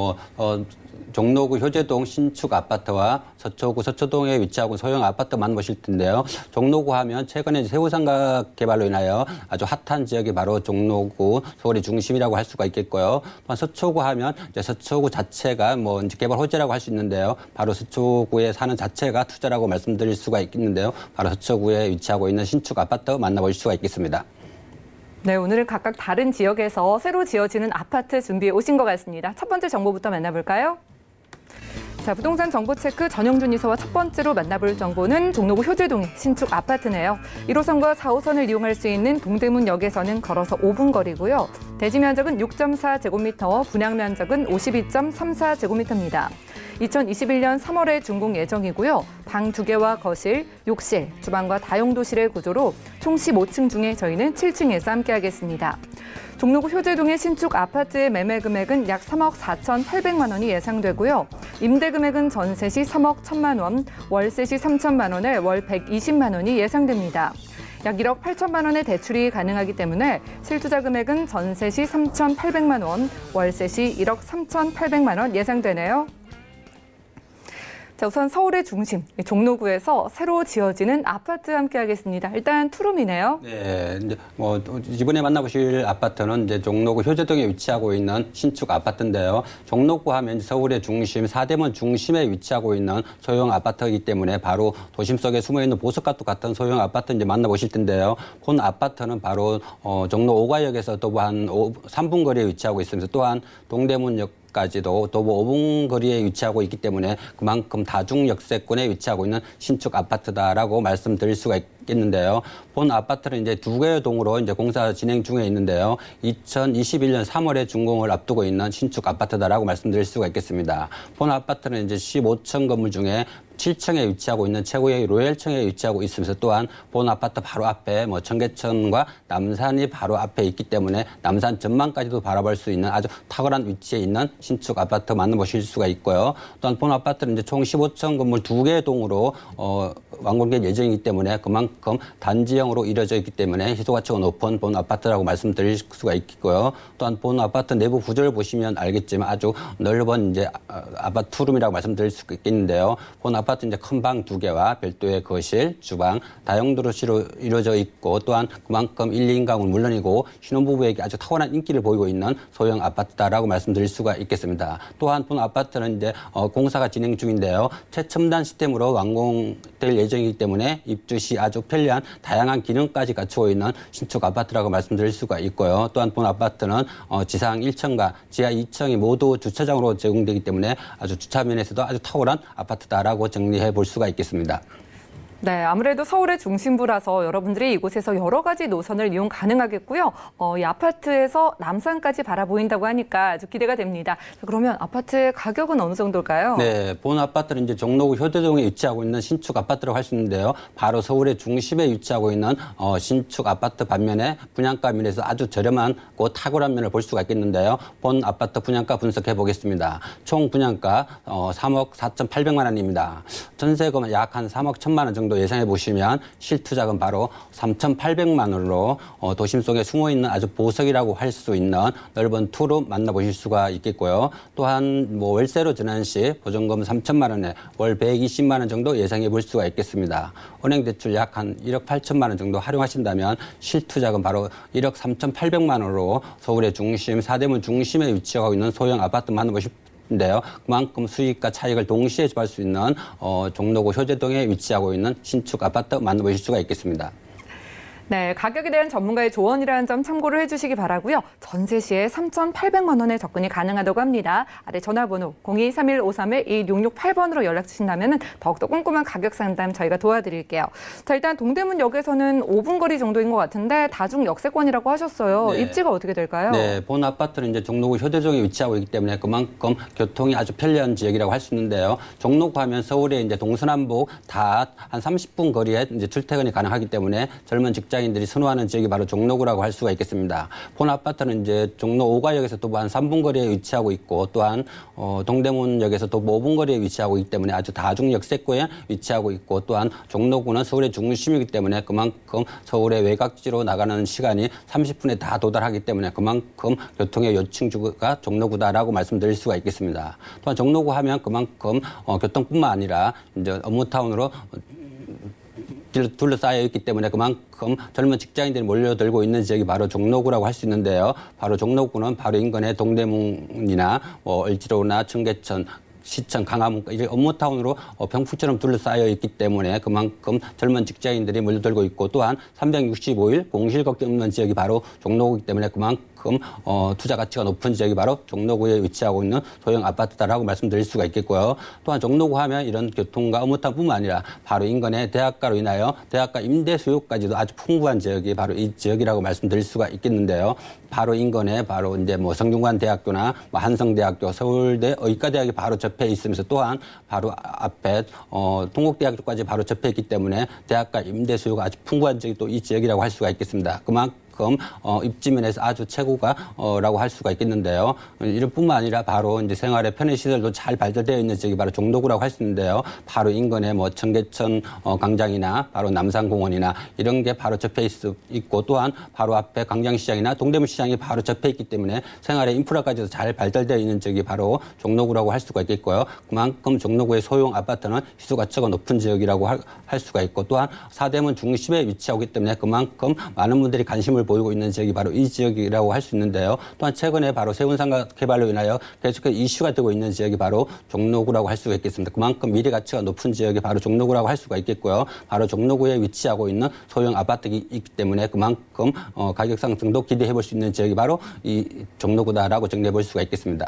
종로구 효제동 신축 아파트와 서초구 서초동에 위치하고 소형 아파트 만나보실 텐데요. 종로구 하면 최근에 세우상가 개발로 인하여 아주 핫한 지역이 바로 종로구 서울의 중심이라고 할 수가 있겠고요. 또한 서초구 하면 이제 서초구 자체가 이제 개발 호재라고 할 수 있는데요. 바로 서초구에 사는 자체가 투자라고 말씀드릴 수가 있겠는데요. 바로 서초구에 위치하고 있는 신축 아파트 만나보실 수가 있겠습니다. 네, 오늘은 각각 다른 지역에서 새로 지어지는 아파트 준비해 오신 것 같습니다. 첫 번째 정보부터 만나볼까요? 자, 부동산 정보 체크 전영준 이사와 첫 번째로 만나볼 정보는 종로구 효제동의 신축 아파트네요. 1호선과 4호선을 이용할 수 있는 동대문역에서는 걸어서 5분 거리고요. 대지 면적은 6.4제곱미터, 분양 면적은 52.34제곱미터입니다. 2021년 3월에 준공 예정이고요. 방 2개와 거실, 욕실, 주방과 다용도실의 구조로 총 15층 중에 저희는 7층에서 함께하겠습니다. 종로구 효제동의 신축 아파트의 매매 금액은 약 3억 4,800만 원이 예상되고요. 임대 금액은 전세 시 3억 1,000만 원, 월세 시 3천만 원에 월 120만 원이 예상됩니다. 약 1억 8천만 원의 대출이 가능하기 때문에 실투자 금액은 전세 시 3,800만 원, 월세 시 1억 3,800만 원 예상되네요. 자, 우선 서울의 중심, 종로구에서 새로 지어지는 아파트 함께하겠습니다. 일단 투룸이네요. 네, 이제 이번에 만나보실 아파트는 이제 종로구 효제동에 위치하고 있는 신축 아파트인데요. 종로구 하면 서울의 중심, 사대문 중심에 위치하고 있는 소형 아파트이기 때문에 바로 도심 속에 숨어 있는 보석과도 같은 소형 아파트 이제 만나보실 텐데요. 본 아파트는 바로 종로 오가역에서 또한 3분 거리에 위치하고 있으면서 또한 동대문역 까지도 도보 5분 거리에 위치하고 있기 때문에 그만큼 다중 역세권에 위치하고 있는 신축 아파트다라고 말씀드릴 수가 있겠는데요. 본 아파트는 이제 2개의 동으로 이제 공사 진행 중에 있는데요. 2021년 3월에 준공을 앞두고 있는 신축 아파트다라고 말씀드릴 수가 있겠습니다. 본 아파트는 이제 15층 건물 중에 7층에 위치하고 있는 최고의 로열층에 위치하고 있으면서 또한 본 아파트 바로 앞에 청계천과 남산이 바로 앞에 있기 때문에 남산 전망까지도 바라볼 수 있는 아주 탁월한 위치에 있는 신축 아파트 만나보실 수가 있고요. 또한 본 아파트는 이제 총 15층 건물 2개의 동으로 완공될 예정이기 때문에 그만큼 단지형으로 이루어져 있기 때문에 희소가치가 높은 본 아파트라고 말씀드릴 수가 있고요. 또한 본 아파트 내부 구조를 보시면 알겠지만 아주 넓은 이제 아파트 투룸이라고 말씀드릴 수가 있겠는데요. 본 아파트 이제 큰 방 2개와 별도의 거실, 주방, 다용도시로 이루어져 있고 또한 그만큼 1, 2인 가구는 물론이고 신혼부부에게 아주 탁월한 인기를 보이고 있는 소형 아파트다라고 말씀드릴 수가 있겠습니다. 또한 본 아파트는 이제 공사가 진행 중인데요. 최첨단 시스템으로 완공될 예정이기 때문에 입주 시 아주 편리한 다양한 기능까지 갖추고 있는 신축 아파트라고 말씀드릴 수가 있고요. 또한 본 아파트는 지상 1층과 지하 2층이 모두 주차장으로 제공되기 때문에 아주 주차 면에서도 아주 탁월한 아파트다라고 정리해 볼 수가 있겠습니다. 네, 아무래도 서울의 중심부라서 여러분들이 이곳에서 여러 가지 노선을 이용 가능하겠고요. 이 아파트에서 남산까지 바라보인다고 하니까 아주 기대가 됩니다. 자, 그러면 아파트의 가격은 어느 정도일까요? 네, 본 아파트는 이제 종로구 효대동에 위치하고 있는 신축 아파트라고 할 수 있는데요. 바로 서울의 중심에 위치하고 있는 신축 아파트 반면에 분양가 면에서 아주 저렴한 탁월한 면을 볼 수가 있겠는데요. 본 아파트 분양가 분석해 보겠습니다. 총 분양가 3억 4,800만 원입니다. 전세금은 약 한 3억 1,000만 원 정도 예상해 보시면 실투자금 바로 3,800만 원으로 도심 속에 숨어 있는 아주 보석이라고 할 수 있는 넓은 투룸 만나보실 수가 있겠고요. 또한 월세로 전환 시 보증금 3천만 원에 월 120만 원 정도 예상해 볼 수가 있겠습니다. 은행 대출 약 한 1억 8천만 원 정도 활용하신다면 실투자금 바로 1억 3,800만 원으로 서울의 중심, 사대문 중심에 위치하고 있는 소형 아파트 만나보실 인데요. 그만큼 수익과 차익을 동시에 접할 수 있는 종로구 효제동에 위치하고 있는 신축 아파트 만나보실 수가 있겠습니다. 네, 가격에 대한 전문가의 조언이라는 점 참고를 해주시기 바라고요. 전세 시에 3,800만 원의 접근이 가능하다고 합니다. 아래 전화번호 023153-2668번으로 연락 주신다면 더욱더 꼼꼼한 가격 상담 저희가 도와드릴게요. 자, 일단 동대문역에서는 5분 거리 정도인 것 같은데 다중 역세권이라고 하셨어요. 네. 입지가 어떻게 될까요? 네, 본 아파트는 이제 종로구 효대동에 위치하고 있기 때문에 그만큼 교통이 아주 편리한 지역이라고 할 수 있는데요. 종로구 하면 서울의 이제 동서남북 다 한 30분 거리에 이제 출퇴근이 가능하기 때문에 젊은 직장인들이 선호하는 지역이 바로 종로구라고 할 수가 있겠습니다. 본 아파트는 이제 종로 5가역에서 또 한 3분 거리에 위치하고 있고 또한 동대문역에서 또 5분 거리에 위치하고 있기 때문에 아주 다중 역세권에 위치하고 있고 또한 종로구는 서울의 중심이기 때문에 그만큼 서울의 외곽지로 나가는 시간이 30분에 다 도달하기 때문에 그만큼 교통의 요충지가 종로구다라고 말씀드릴 수가 있겠습니다. 또한 종로구 하면 그만큼 교통뿐만 아니라 이제 업무타운으로 둘러싸여 있기 때문에 그만큼 젊은 직장인들이 몰려들고 있는 지역이 바로 종로구라고 할 수 있는데요. 바로 종로구는 바로 인근에 동대문이나 을지로나 청계천, 시청, 강화문, 이제 업무타운으로 병풍처럼 둘러싸여 있기 때문에 그만큼 젊은 직장인들이 몰려들고 있고 또한 365일 공실걱정 없는 지역이 바로 종로구이기 때문에 그만큼 투자 가치가 높은 지역이 바로 종로구에 위치하고 있는 소형 아파트다라고 말씀드릴 수가 있겠고요. 또한 종로구 하면 이런 교통과 업무타운뿐만 아니라 바로 인근의 대학가로 인하여 대학가 임대 수요까지도 아주 풍부한 지역이 바로 이 지역이라고 말씀드릴 수가 있겠는데요. 바로 인근에 바로 이제 성균관 대학교나 한성대학교, 서울대 의과대학이 바로 접해 있으면서 또한 바로 앞에 동국대학교까지 바로 접해 있기 때문에 대학가 임대 수요가 아주 풍부한 지역이 또 이 지역이라고 할 수가 있겠습니다. 그만큼 입지면에서 아주 최고가라고 할 수가 있겠는데요. 이럴 뿐만 아니라 바로 이제 생활의 편의 시설도 잘 발달되어 있는 지역이 바로 종로구라고 할 수 있는데요. 바로 인근에 청계천 광장이나 바로 남산공원이나 이런 게 바로 접해 있고 또한 바로 앞에 광장시장이나 동대문시장이 바로 접해 있기 때문에 생활의 인프라까지도 잘 발달되어 있는 지역이 바로 종로구라고 할 수가 있겠고요. 그만큼 종로구의 소형 아파트는 희소 가치가 높은 지역이라고 할 수가 있고 또한 사대문 중심에 위치하기 때문에 그만큼 많은 분들이 관심을 보이고 있는 지역이 바로 이 지역이라고 할 수 있는데요. 또한 최근에 바로 세운상가 개발로 인하여 계속해서 이슈가 되고 있는 지역이 바로 종로구라고 할 수가 있겠습니다. 그만큼 미래 가치가 높은 지역이 바로 종로구라고 할 수가 있겠고요. 바로 종로구에 위치하고 있는 소형 아파트가 있기 때문에 그만큼 가격 상승도 기대해 볼 수 있는 지역이 바로 이 종로구다라고 정리해 볼 수가 있겠습니다.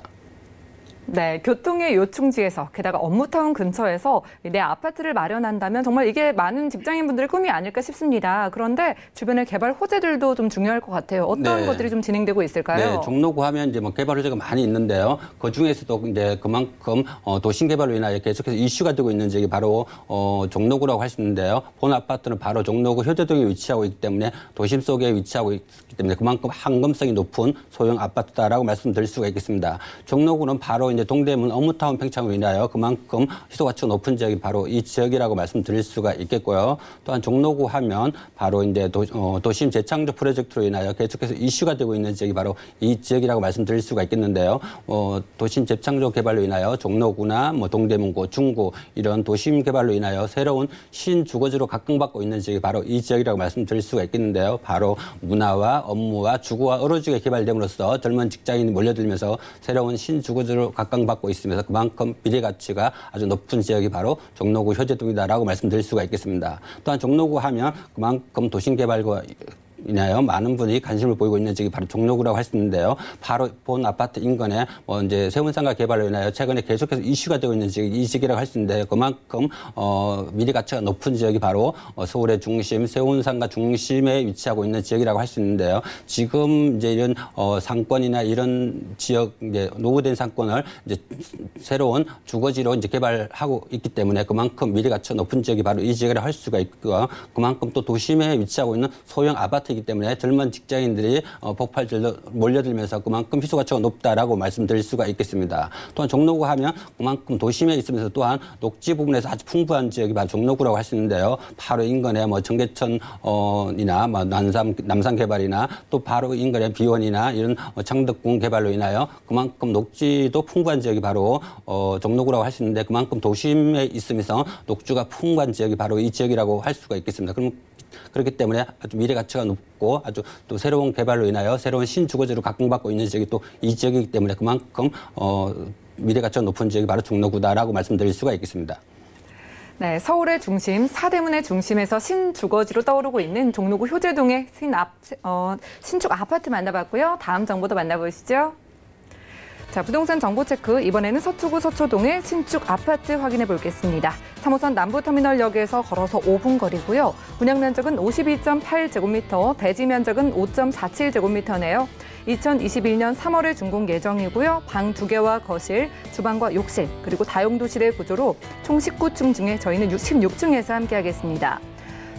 네, 교통의 요충지에서 게다가 업무타운 근처에서 내 아파트를 마련한다면 정말 이게 많은 직장인분들의 꿈이 아닐까 싶습니다. 그런데 주변의 개발 호재들도 좀 중요할 것 같아요. 어떤 네. 것들이 좀 진행되고 있을까요? 네, 종로구 하면 이제 개발 호재가 많이 있는데요. 그 중에서도 이제 그만큼 도심 개발로 인하여 계속해서 이슈가 되고 있는 지역이 바로 종로구라고 할 수 있는데요. 본 아파트는 바로 종로구 효대동에 위치하고 있기 때문에 도심 속에 위치하고 있기 때문에 그만큼 황금성이 높은 소형 아파트다라고 말씀드릴 수가 있겠습니다. 종로구는 바로 이제 동대문 업무타운 팽창으로 인하여 그만큼 희소 가치가 높은 지역이 바로 이 지역이라고 말씀드릴 수가 있겠고요. 또한 종로구 하면 바로 이제 도심 재창조 프로젝트로 인하여 계속해서 이슈가 되고 있는 지역이 바로 이 지역이라고 말씀드릴 수가 있겠는데요. 도심 재창조 개발로 인하여 종로구나 동대문구, 중구 이런 도심 개발로 인하여 새로운 신주거지로 각광받고 있는 지역이 바로 이 지역이라고 말씀드릴 수가 있겠는데요. 바로 문화와 업무와 주거와 어우러지게 개발됨으로써 젊은 직장인이 몰려들면서 새로운 신주거지로 각광받고 있으면서 그만큼 미래 가치가 아주 높은 지역이 바로 종로구 효대동이다라고 말씀드릴 수가 있겠습니다. 또한 종로구 하면 그만큼 도심 개발과 인하여 많은 분이 관심을 보이고 있는 지역이 바로 종로구라고 할 수 있는데요. 바로 본 아파트 인근에 이제 세운상가 개발로 인하여 최근에 계속해서 이슈가 되고 있는 지역이 이 지역이라고 할 수 있는데 그만큼 미래 가치가 높은 지역이 바로 서울의 중심, 세운상가 중심에 위치하고 있는 지역이라고 할 수 있는데요. 지금 이제 이런 상권이나 이런 지역 이제 노후된 상권을 이제 새로운 주거지로 이제 개발하고 있기 때문에 그만큼 미래 가치가 높은 지역이 바로 이 지역이라고 할 수가 있고요. 그만큼 또 도심에 위치하고 있는 소형 아파트 이기 때문에 젊은 직장인들이 폭발적으로 몰려들면서 그만큼 희소 가치가 높다라고 말씀드릴 수가 있겠습니다. 또한 종로구 하면 그만큼 도심에 있으면서 또한 녹지 부분에서 아주 풍부한 지역이 바로 종로구라고 할 수 있는데요. 바로 인근에 청계천이나 남산 개발이나 또 바로 인근에 비원이나 이런 창덕궁 개발로 인하여 그만큼 녹지도 풍부한 지역이 바로 종로구라고 할 수 있는데 그만큼 도심에 있으면서 녹주가 풍부한 지역이 바로 이 지역이라고 할 수가 있겠습니다. 그렇기 때문에 아주 미래 가치가 높고 아주 또 새로운 개발로 인하여 새로운 신주거지로 각광받고 있는 지역이 또 이 지역이기 때문에 그만큼 미래 가치가 높은 지역이 바로 종로구다라고 말씀드릴 수가 있겠습니다. 네, 서울의 중심, 사대문의 중심에서 신주거지로 떠오르고 있는 종로구 효제동의 신축 아파트 만나봤고요. 다음 정보도 만나보시죠. 자, 부동산 정보 체크, 이번에는 서초구 서초동의 신축 아파트 확인해 보겠습니다. 3호선 남부터미널역에서 걸어서 5분 거리고요. 분양 면적은 52.8제곱미터, 대지 면적은 5.47제곱미터네요. 2021년 3월에 준공 예정이고요. 방 2개와 거실, 주방과 욕실, 그리고 다용도실의 구조로 총 19층 중에 저희는 16층에서 함께하겠습니다.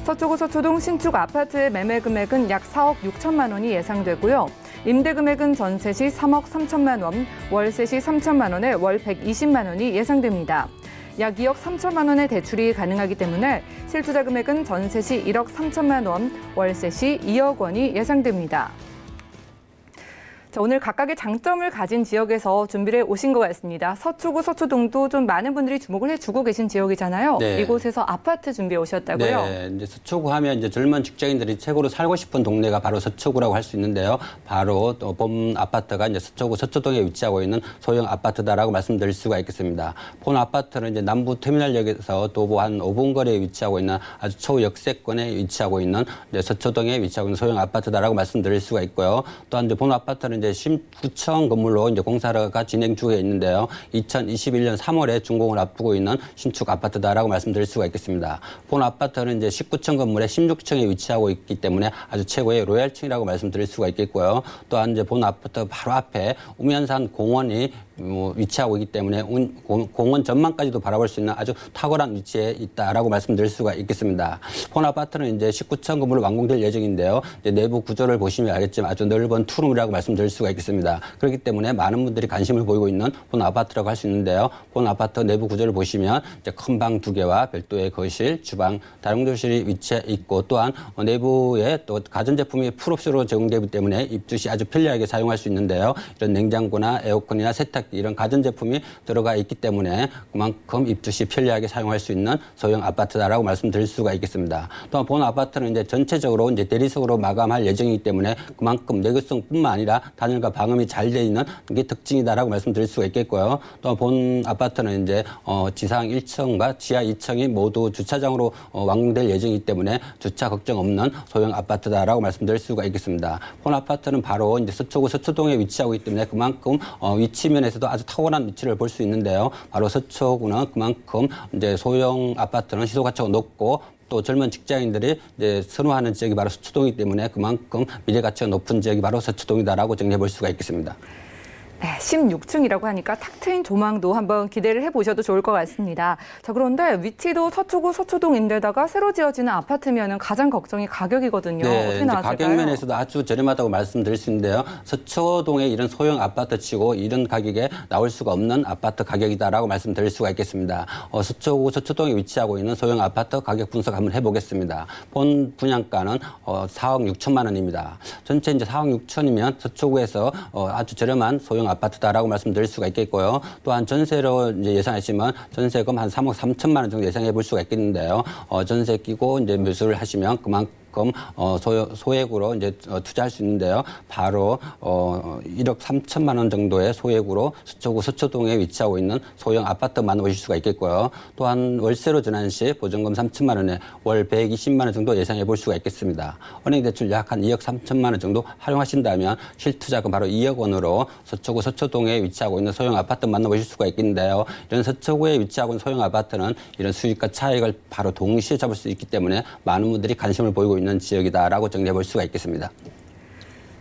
서초구 서초동 신축 아파트의 매매 금액은 약 4억 6천만 원이 예상되고요. 임대 금액은 전세 시 3억 3천만 원, 월세 시 3천만 원에 월 120만 원이 예상됩니다. 약 2억 3천만 원의 대출이 가능하기 때문에 실투자 금액은 전세 시 1억 3천만 원, 월세 시 2억 원이 예상됩니다. 자, 오늘 각각의 장점을 가진 지역에서 준비를 오신 것 같습니다. 서초구, 서초동도 좀 많은 분들이 주목을 해주고 계신 지역이잖아요. 네. 이곳에서 아파트 준비해 오셨다고요? 네, 이제 서초구 하면 이제 젊은 직장인들이 최고로 살고 싶은 동네가 바로 서초구라고 할 수 있는데요. 바로 또 본 아파트가 이제 서초구 서초동에 위치하고 있는 소형 아파트다라고 말씀드릴 수가 있겠습니다. 본 아파트는 이제 남부터미널역에서 도보 한 5분 거리에 위치하고 있는 아주 초역세권에 위치하고 있는 이제 서초동에 위치하고 있는 소형 아파트다라고 말씀드릴 수가 있고요. 또한 이제 본 아파트는 이제 19층 건물로 이제 공사가 진행 중에 있는데요. 2021년 3월에 준공을 앞두고 있는 신축 아파트다라고 말씀드릴 수가 있겠습니다. 본 아파트는 이제 19층 건물에 16층에 위치하고 있기 때문에 아주 최고의 로얄층이라고 말씀드릴 수가 있겠고요. 또한 이제 본 아파트 바로 앞에 우면산 공원이 위치하고 있기 때문에 공원 전망까지도 바라볼 수 있는 아주 탁월한 위치에 있다라고 말씀드릴 수가 있겠습니다. 본 아파트는 이제 19층 건물로 완공될 예정인데요. 이제 내부 구조를 보시면 알겠지만 아주 넓은 투룸이라고 말씀드릴 수가 있겠습니다. 그렇기 때문에 많은 분들이 관심을 보이고 있는 본 아파트라고 할 수 있는데요. 본 아파트 내부 구조를 보시면 이제 큰 방 2개와 별도의 거실, 주방, 다용도실이 위치해 있고 또한 내부에 또 가전제품이 풀옵션으로 제공되기 때문에 입주 시 아주 편리하게 사용할 수 있는데요. 이런 냉장고나 에어컨이나 세탁기 이런 가전제품이 들어가 있기 때문에 그만큼 입주 시 편리하게 사용할 수 있는 소형 아파트다라고 말씀드릴 수가 있겠습니다. 또한 본 아파트는 이제 전체적으로 이제 대리석으로 마감할 예정이기 때문에 그만큼 내구성뿐만 아니라 단열과 방음이 잘 돼 있는 게 특징이다라고 말씀드릴 수가 있겠고요. 또 본 아파트는 이제 지상 1층과 지하 2층이 모두 주차장으로 완공될 예정이기 때문에 주차 걱정 없는 소형 아파트다라고 말씀드릴 수가 있겠습니다. 본 아파트는 바로 이제 서초구 서초동에 위치하고 있기 때문에 그만큼 위치면에서도 아주 탁월한 위치를 볼 수 있는데요. 바로 서초구는 그만큼 이제 소형 아파트는 시소 가치가 높고 또 젊은 직장인들이 이제 선호하는 지역이 바로 서초동이기 때문에 그만큼 미래 가치가 높은 지역이 바로 서초동이다라고 정리해 볼 수가 있겠습니다. 네, 16층이라고 하니까 탁 트인 조망도 한번 기대를 해보셔도 좋을 것 같습니다. 자, 그런데 위치도 서초구 서초동인데다가 새로 지어지는 아파트면은 가장 걱정이 가격이거든요. 네, 어떻게 이제 나왔을까요? 가격 면에서도 아주 저렴하다고 말씀드릴 수 있는데요. 서초동에 이런 소형 아파트 치고 이런 가격에 나올 수가 없는 아파트 가격이다라고 말씀드릴 수가 있겠습니다. 서초구 서초동에 위치하고 있는 소형 아파트 가격 분석 한번 해보겠습니다. 본 분양가는 4억 6천만 원입니다. 전체 이제 4억 6천이면 서초구에서 아주 저렴한 소형 아파트다라고 말씀드릴 수가 있겠고요. 또한 전세로 이제 예상하시면 전세금 한 3억 3천만 원 정도 예상해 볼 수가 있겠는데요. 전세 끼고 이제 매수를 하시면 그만큼 소액으로 이제 투자할 수 있는데요. 바로 1억 3천만 원 정도의 소액으로 서초구 서초동에 위치하고 있는 소형 아파트 만나보실 수가 있겠고요. 또한 월세로 전환 시 보증금 3천만 원에 월 120만 원 정도 예상해 볼 수가 있겠습니다. 은행 대출 약 한 2억 3천만 원 정도 활용하신다면 실투자금 바로 2억 원으로 서초구 서초동에 위치하고 있는 소형 아파트 만나보실 수가 있겠는데요. 이런 서초구에 위치하고 있는 소형 아파트는 이런 수익과 차익을 바로 동시에 잡을 수 있기 때문에 많은 분들이 관심을 보이고 있는 지역이다라고 정리해 볼 수가 있겠습니다.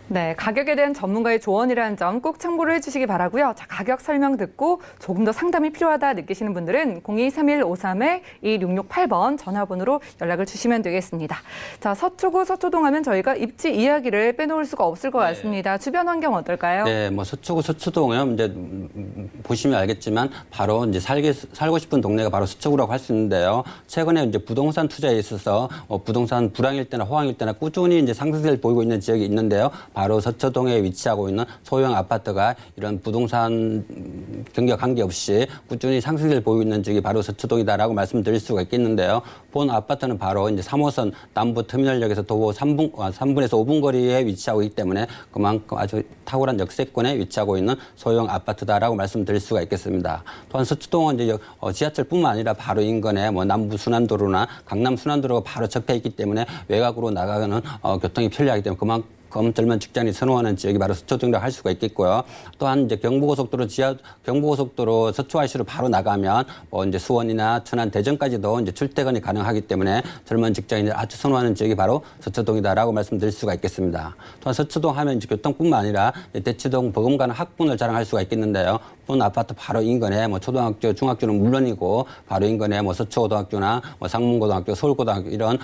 네, 가격에 대한 전문가의 조언이라는 점 꼭 참고를 해주시기 바라고요. 자, 가격 설명 듣고 조금 더 상담이 필요하다 느끼시는 분들은 023153-2668번 전화번호로 연락을 주시면 되겠습니다. 자, 서초구 서초동 하면 저희가 입지 이야기를 빼놓을 수가 없을 것 같습니다. 주변 환경 어떨까요? 네, 뭐 서초구 서초동은 이제 보시면 알겠지만 바로 이제 살고 싶은 동네가 바로 서초구라고 할 수 있는데요. 최근에 이제 부동산 투자에 있어서 부동산 불황일 때나 호황일 때나 꾸준히 이제 상승세를 보이고 있는 지역이 있는데요. 바로 서초동에 위치하고 있는 소형 아파트가 이런 부동산 경기와 관계없이 꾸준히 상승세를 보이고 있는 지역이 바로 서초동이다라고 말씀드릴 수가 있겠는데요. 본 아파트는 바로 이제 3호선 남부터미널역에서 도보 3분에서 5분 거리에 위치하고 있기 때문에 그만큼 아주 탁월한 역세권에 위치하고 있는 소형 아파트다라고 말씀드릴 수가 있겠습니다. 또한 서초동은 이제 지하철뿐만 아니라 바로 인근에 뭐 남부 순환도로나 강남 순환도로가 바로 접해 있기 때문에 외곽으로 나가는 교통이 편리하기 때문에 그만큼 젊은 직장인이 선호하는 지역이 바로 서초동이라고 할 수가 있겠고요. 또한 이제 경부고속도로 서초 IC로 바로 나가면 뭐 이제 수원이나 천안, 대전까지도 이제 출퇴근이 가능하기 때문에 젊은 직장인이 아주 선호하는 지역이 바로 서초동이다라고 말씀드릴 수가 있겠습니다. 또한 서초동 하면 이제 교통뿐만 아니라 대치동 버금가는 학군을 자랑할 수가 있겠는데요. 본 아파트 바로 인근에 뭐 초등학교, 중학교는 물론이고 바로 인근에 뭐 서초고등학교나 뭐 상문고등학교, 서울고등학교 이런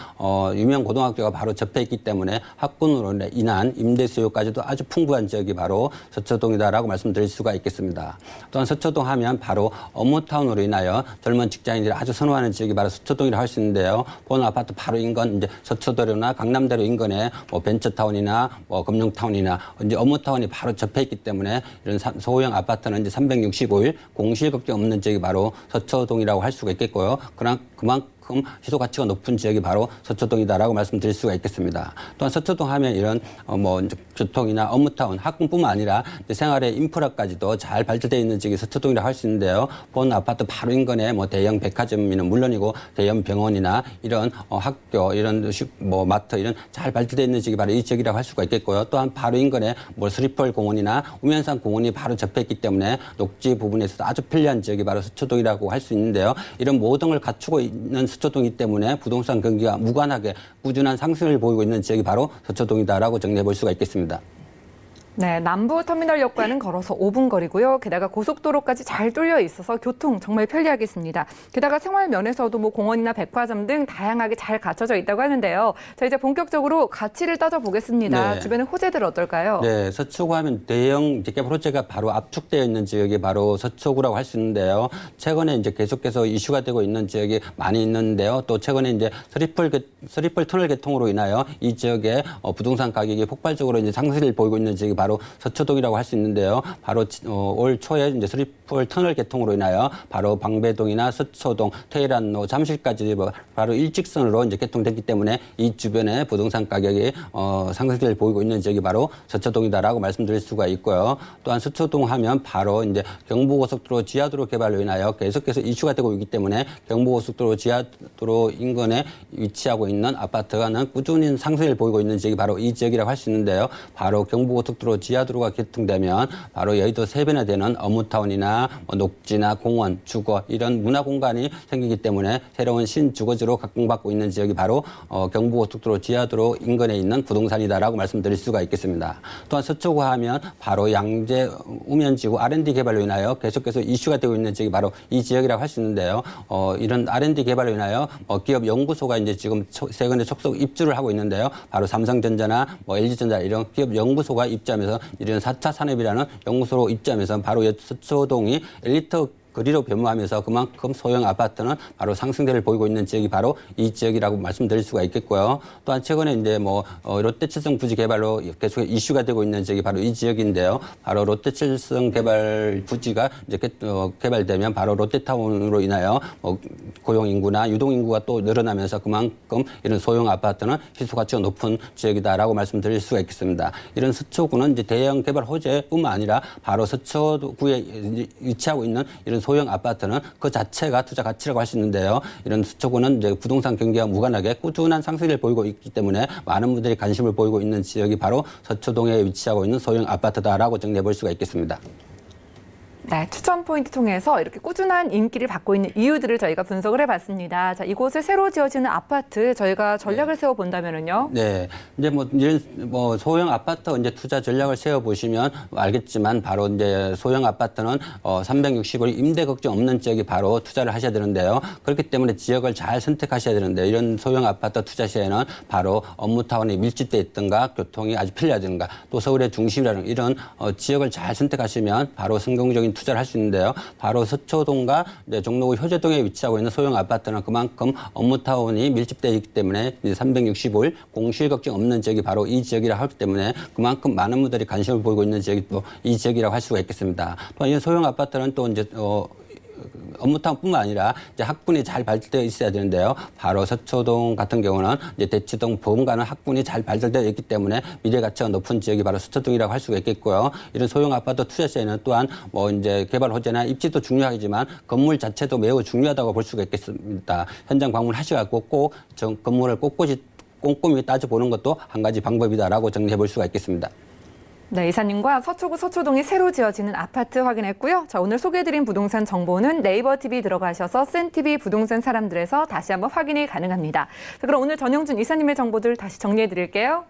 유명 고등학교가 바로 접해 있기 때문에 학군으로 인한 임대 수요까지도 아주 풍부한 지역이 바로 서초동이다라고 말씀드릴 수가 있겠습니다. 또한 서초동 하면 바로 업무타운으로 인하여 젊은 직장인들이 아주 선호하는 지역이 바로 서초동이라고 할 수 있는데요. 본 아파트 바로 인근 이제 서초대로나 강남대로 인근에 뭐 벤처타운이나 뭐 금융타운이나 이제 업무타운이 바로 접해 있기 때문에 이런 소형 아파트는 이제 365일 공실 걱정 없는 지역이 바로 서초동이라고 할 수가 있겠고요. 그만큼 희소 가치가 높은 지역이 바로 서초동이다라고 말씀드릴 수가 있겠습니다. 또한 서초동 하면 이런 뭐 교통이나 업무타운, 학군뿐만 아니라 생활의 인프라까지도 잘 발달되어 있는 지역이 서초동이라고 할 수 있는데요. 본 아파트 바로 인근에 뭐 대형 백화점이는 물론이고 대형 병원이나 이런 학교, 이런 뭐 마트 이런 잘 발달되어 있는 지역이 바로 이 지역이라고 할 수가 있겠고요. 또한 바로 인근에 뭐 스리펄 공원이나 우면산 공원이 바로 접해 있기 때문에 녹지 부분에서도 아주 편리한 지역이 바로 서초동이라고 할 수 있는데요. 이런 모든 걸 갖추고 있는 서초동이기 때문에 부동산 경기가 무관하게 꾸준한 상승을 보이고 있는 지역이 바로 서초동이다라고 정리해 볼 수가 있겠습니다. 네, 남부터미널역과는 걸어서 5분 거리고요. 게다가 고속도로까지 잘 뚫려 있어서 교통 정말 편리하겠습니다. 게다가 생활 면에서도 뭐 공원이나 백화점 등 다양하게 잘 갖춰져 있다고 하는데요. 자, 이제 본격적으로 가치를 따져보겠습니다. 네. 주변의 호재들 어떨까요? 네, 서초구 하면 대형 재개발 호재가 바로 압축되어 있는 지역이 바로 서초구라고 할 수 있는데요. 최근에 이제 계속해서 이슈가 되고 있는 지역이 많이 있는데요. 또 최근에 이제 서리펄 터널 개통으로 인하여 이 지역의 부동산 가격이 폭발적으로 이제 상승을 보이고 있는 지역이 바로 서초동이라고 할 수 있는데요. 바로 올 초에 이제 서리펄 터널 개통으로 인하여 바로 방배동이나 서초동, 테헤란로, 잠실까지 바로 일직선으로 이제 개통됐기 때문에 이 주변에 부동산 가격이 상승세를 보이고 있는 지역이 바로 서초동이다라고 말씀드릴 수가 있고요. 또한 서초동 하면 바로 이제 경부고속도로 지하도로 개발로 인하여 계속해서 이슈가 되고 있기 때문에 경부고속도로 지하도로 인근에 위치하고 있는 아파트가는 꾸준히 상승을 보이고 있는 지역이 바로 이 지역이라고 할 수 있는데요. 바로 경부고속도로 지하도로가 개통되면 바로 여의도 3배나 되는 업무타운이나 녹지나 공원, 주거 이런 문화공간이 생기기 때문에 새로운 신주거지로 각광받고 있는 지역이 바로 경부고속도로 지하도로 인근에 있는 부동산이다라고 말씀드릴 수가 있겠습니다. 또한 서초구 하면 바로 양재 우면지구 R&D 개발로 인하여 계속해서 이슈가 되고 있는 지역이 바로 이 지역이라고 할 수 있는데요. 이런 R&D 개발로 인하여 기업 연구소가 이제 지금 최근에 속속 입주를 하고 있는데요. 바로 삼성전자나 뭐 LG전자 이런 기업 연구소가 입주하면서 이런 4차 산업이라는 연구소로 입주하면서 바로 서초동이 엘리트 거리로 변모하면서 그만큼 소형 아파트는 바로 상승세를 보이고 있는 지역이 바로 이 지역이라고 말씀드릴 수가 있겠고요. 또한 최근에 이제 뭐 롯데칠성 부지 개발로 계속 이슈가 되고 있는 지역이 바로 이 지역인데요. 바로 롯데칠성 개발 부지가 이제 개발되면 바로 롯데타운으로 인하여 고용 인구나 유동 인구가 또 늘어나면서 그만큼 이런 소형 아파트는 희소 가치가 높은 지역이다라고 말씀드릴 수가 있겠습니다. 이런 서초구는 이제 대형 개발 호재뿐만 아니라 바로 서초구에 위치하고 있는 이런 소형 아파트는 그 자체가 투자 가치라고 할 수 있는데요. 이런 서초구는 이제 부동산 경기와 무관하게 꾸준한 상승을 보이고 있기 때문에 많은 분들이 관심을 보이고 있는 지역이 바로 서초동에 위치하고 있는 소형 아파트다라고 정리해 볼 수가 있겠습니다. 네, 추천 포인트 통해서 이렇게 꾸준한 인기를 받고 있는 이유들을 저희가 분석을 해봤습니다. 자, 이곳을 새로 지어지는 아파트 저희가 전략을 세워본다면은요. 네, 이제 이런 소형 아파트 이제 투자 전략을 세워보시면 알겠지만 바로 이제 소형 아파트는 365일 임대 걱정 없는 지역이 바로 투자를 하셔야 되는데요. 그렇기 때문에 지역을 잘 선택하셔야 되는데 이런 소형 아파트 투자 시에는 바로 업무타운이 밀집돼 있든가 교통이 아주 편리하든가 또 서울의 중심이라는 이런 지역을 잘 선택하시면 바로 성공적인 지금 투자를 할 수 있는데요. 바로 서초동과 이제 종로구 효재동에 위치하고 있는 소형 아파트는 그만큼 업무타운이 밀집되어 있기 때문에 365일 공실 걱정 없는 지역이 바로 이 지역이라 하기 때문에 그만큼 많은 분들이 관심을 보이고 있는 지역이 또 이 지역이라고 할 수가 있겠습니다. 또 이 소형 아파트는 또 이제 업무타운뿐만 아니라 이제 학군이 잘 발달되어 있어야 되는데요. 바로 서초동 같은 경우는 이제 대치동 보험가는 학군이 잘 발달되어 있기 때문에 미래 가치가 높은 지역이 바로 서초동이라고 할 수가 있겠고요. 이런 소형 아파트 투자 시에는 또한 뭐 이제 개발 호재나 입지도 중요하지만 건물 자체도 매우 중요하다고 볼 수가 있겠습니다. 현장 방문하셔갖고 꼭 건물을 꼼꼼히 따져보는 것도 한 가지 방법이다라고 정리해 볼 수가 있겠습니다. 네, 이사님과 서초구 서초동이 새로 지어지는 아파트 확인했고요. 자, 오늘 소개해드린 부동산 정보는 네이버 TV 들어가셔서 센TV 부동산 사람들에서 다시 한번 확인이 가능합니다. 자, 그럼 오늘 전영준 이사님의 정보들 다시 정리해드릴게요.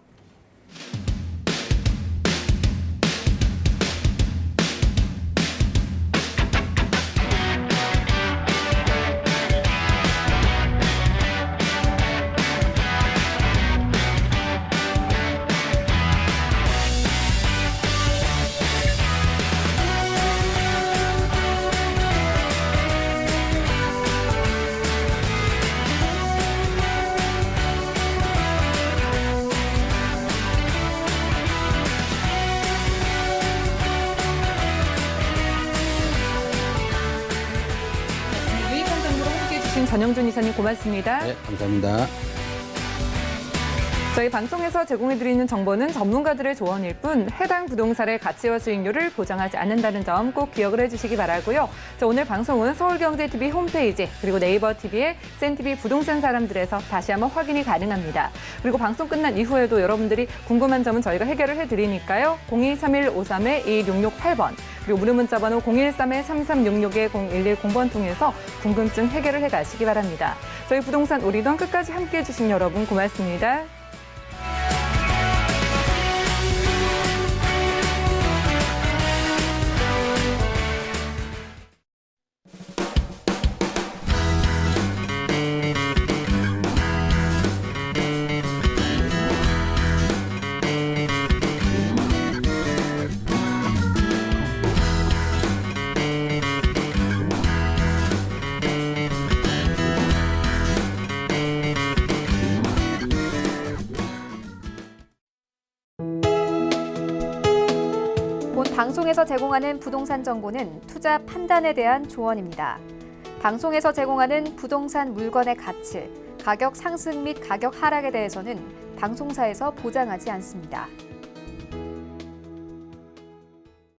유익한 정보로 함께해 주신 전영준 이사님 고맙습니다. 네, 감사합니다. 저희 방송에서 제공해드리는 정보는 전문가들의 조언일 뿐 해당 부동산의 가치와 수익률을 보장하지 않는다는 점 꼭 기억을 해주시기 바라고요. 자, 오늘 방송은 서울경제TV 홈페이지 그리고 네이버 TV의 센TV 부동산 사람들에서 다시 한번 확인이 가능합니다. 그리고 방송 끝난 이후에도 여러분들이 궁금한 점은 저희가 해결을 해드리니까요. 023153-2668번 그리고 무료 문자 번호 013-3366-0110번 통해서 궁금증 해결을 해가시기 바랍니다. 저희 부동산 우리돈 끝까지 함께해 주신 여러분 고맙습니다. 본 방송에서 제공하는 부동산 정보는 투자 판단에 대한 조언입니다. 방송에서 제공하는 부동산 물건의 가치, 가격 상승 및 가격 하락에 대해서는 방송사에서 보장하지 않습니다.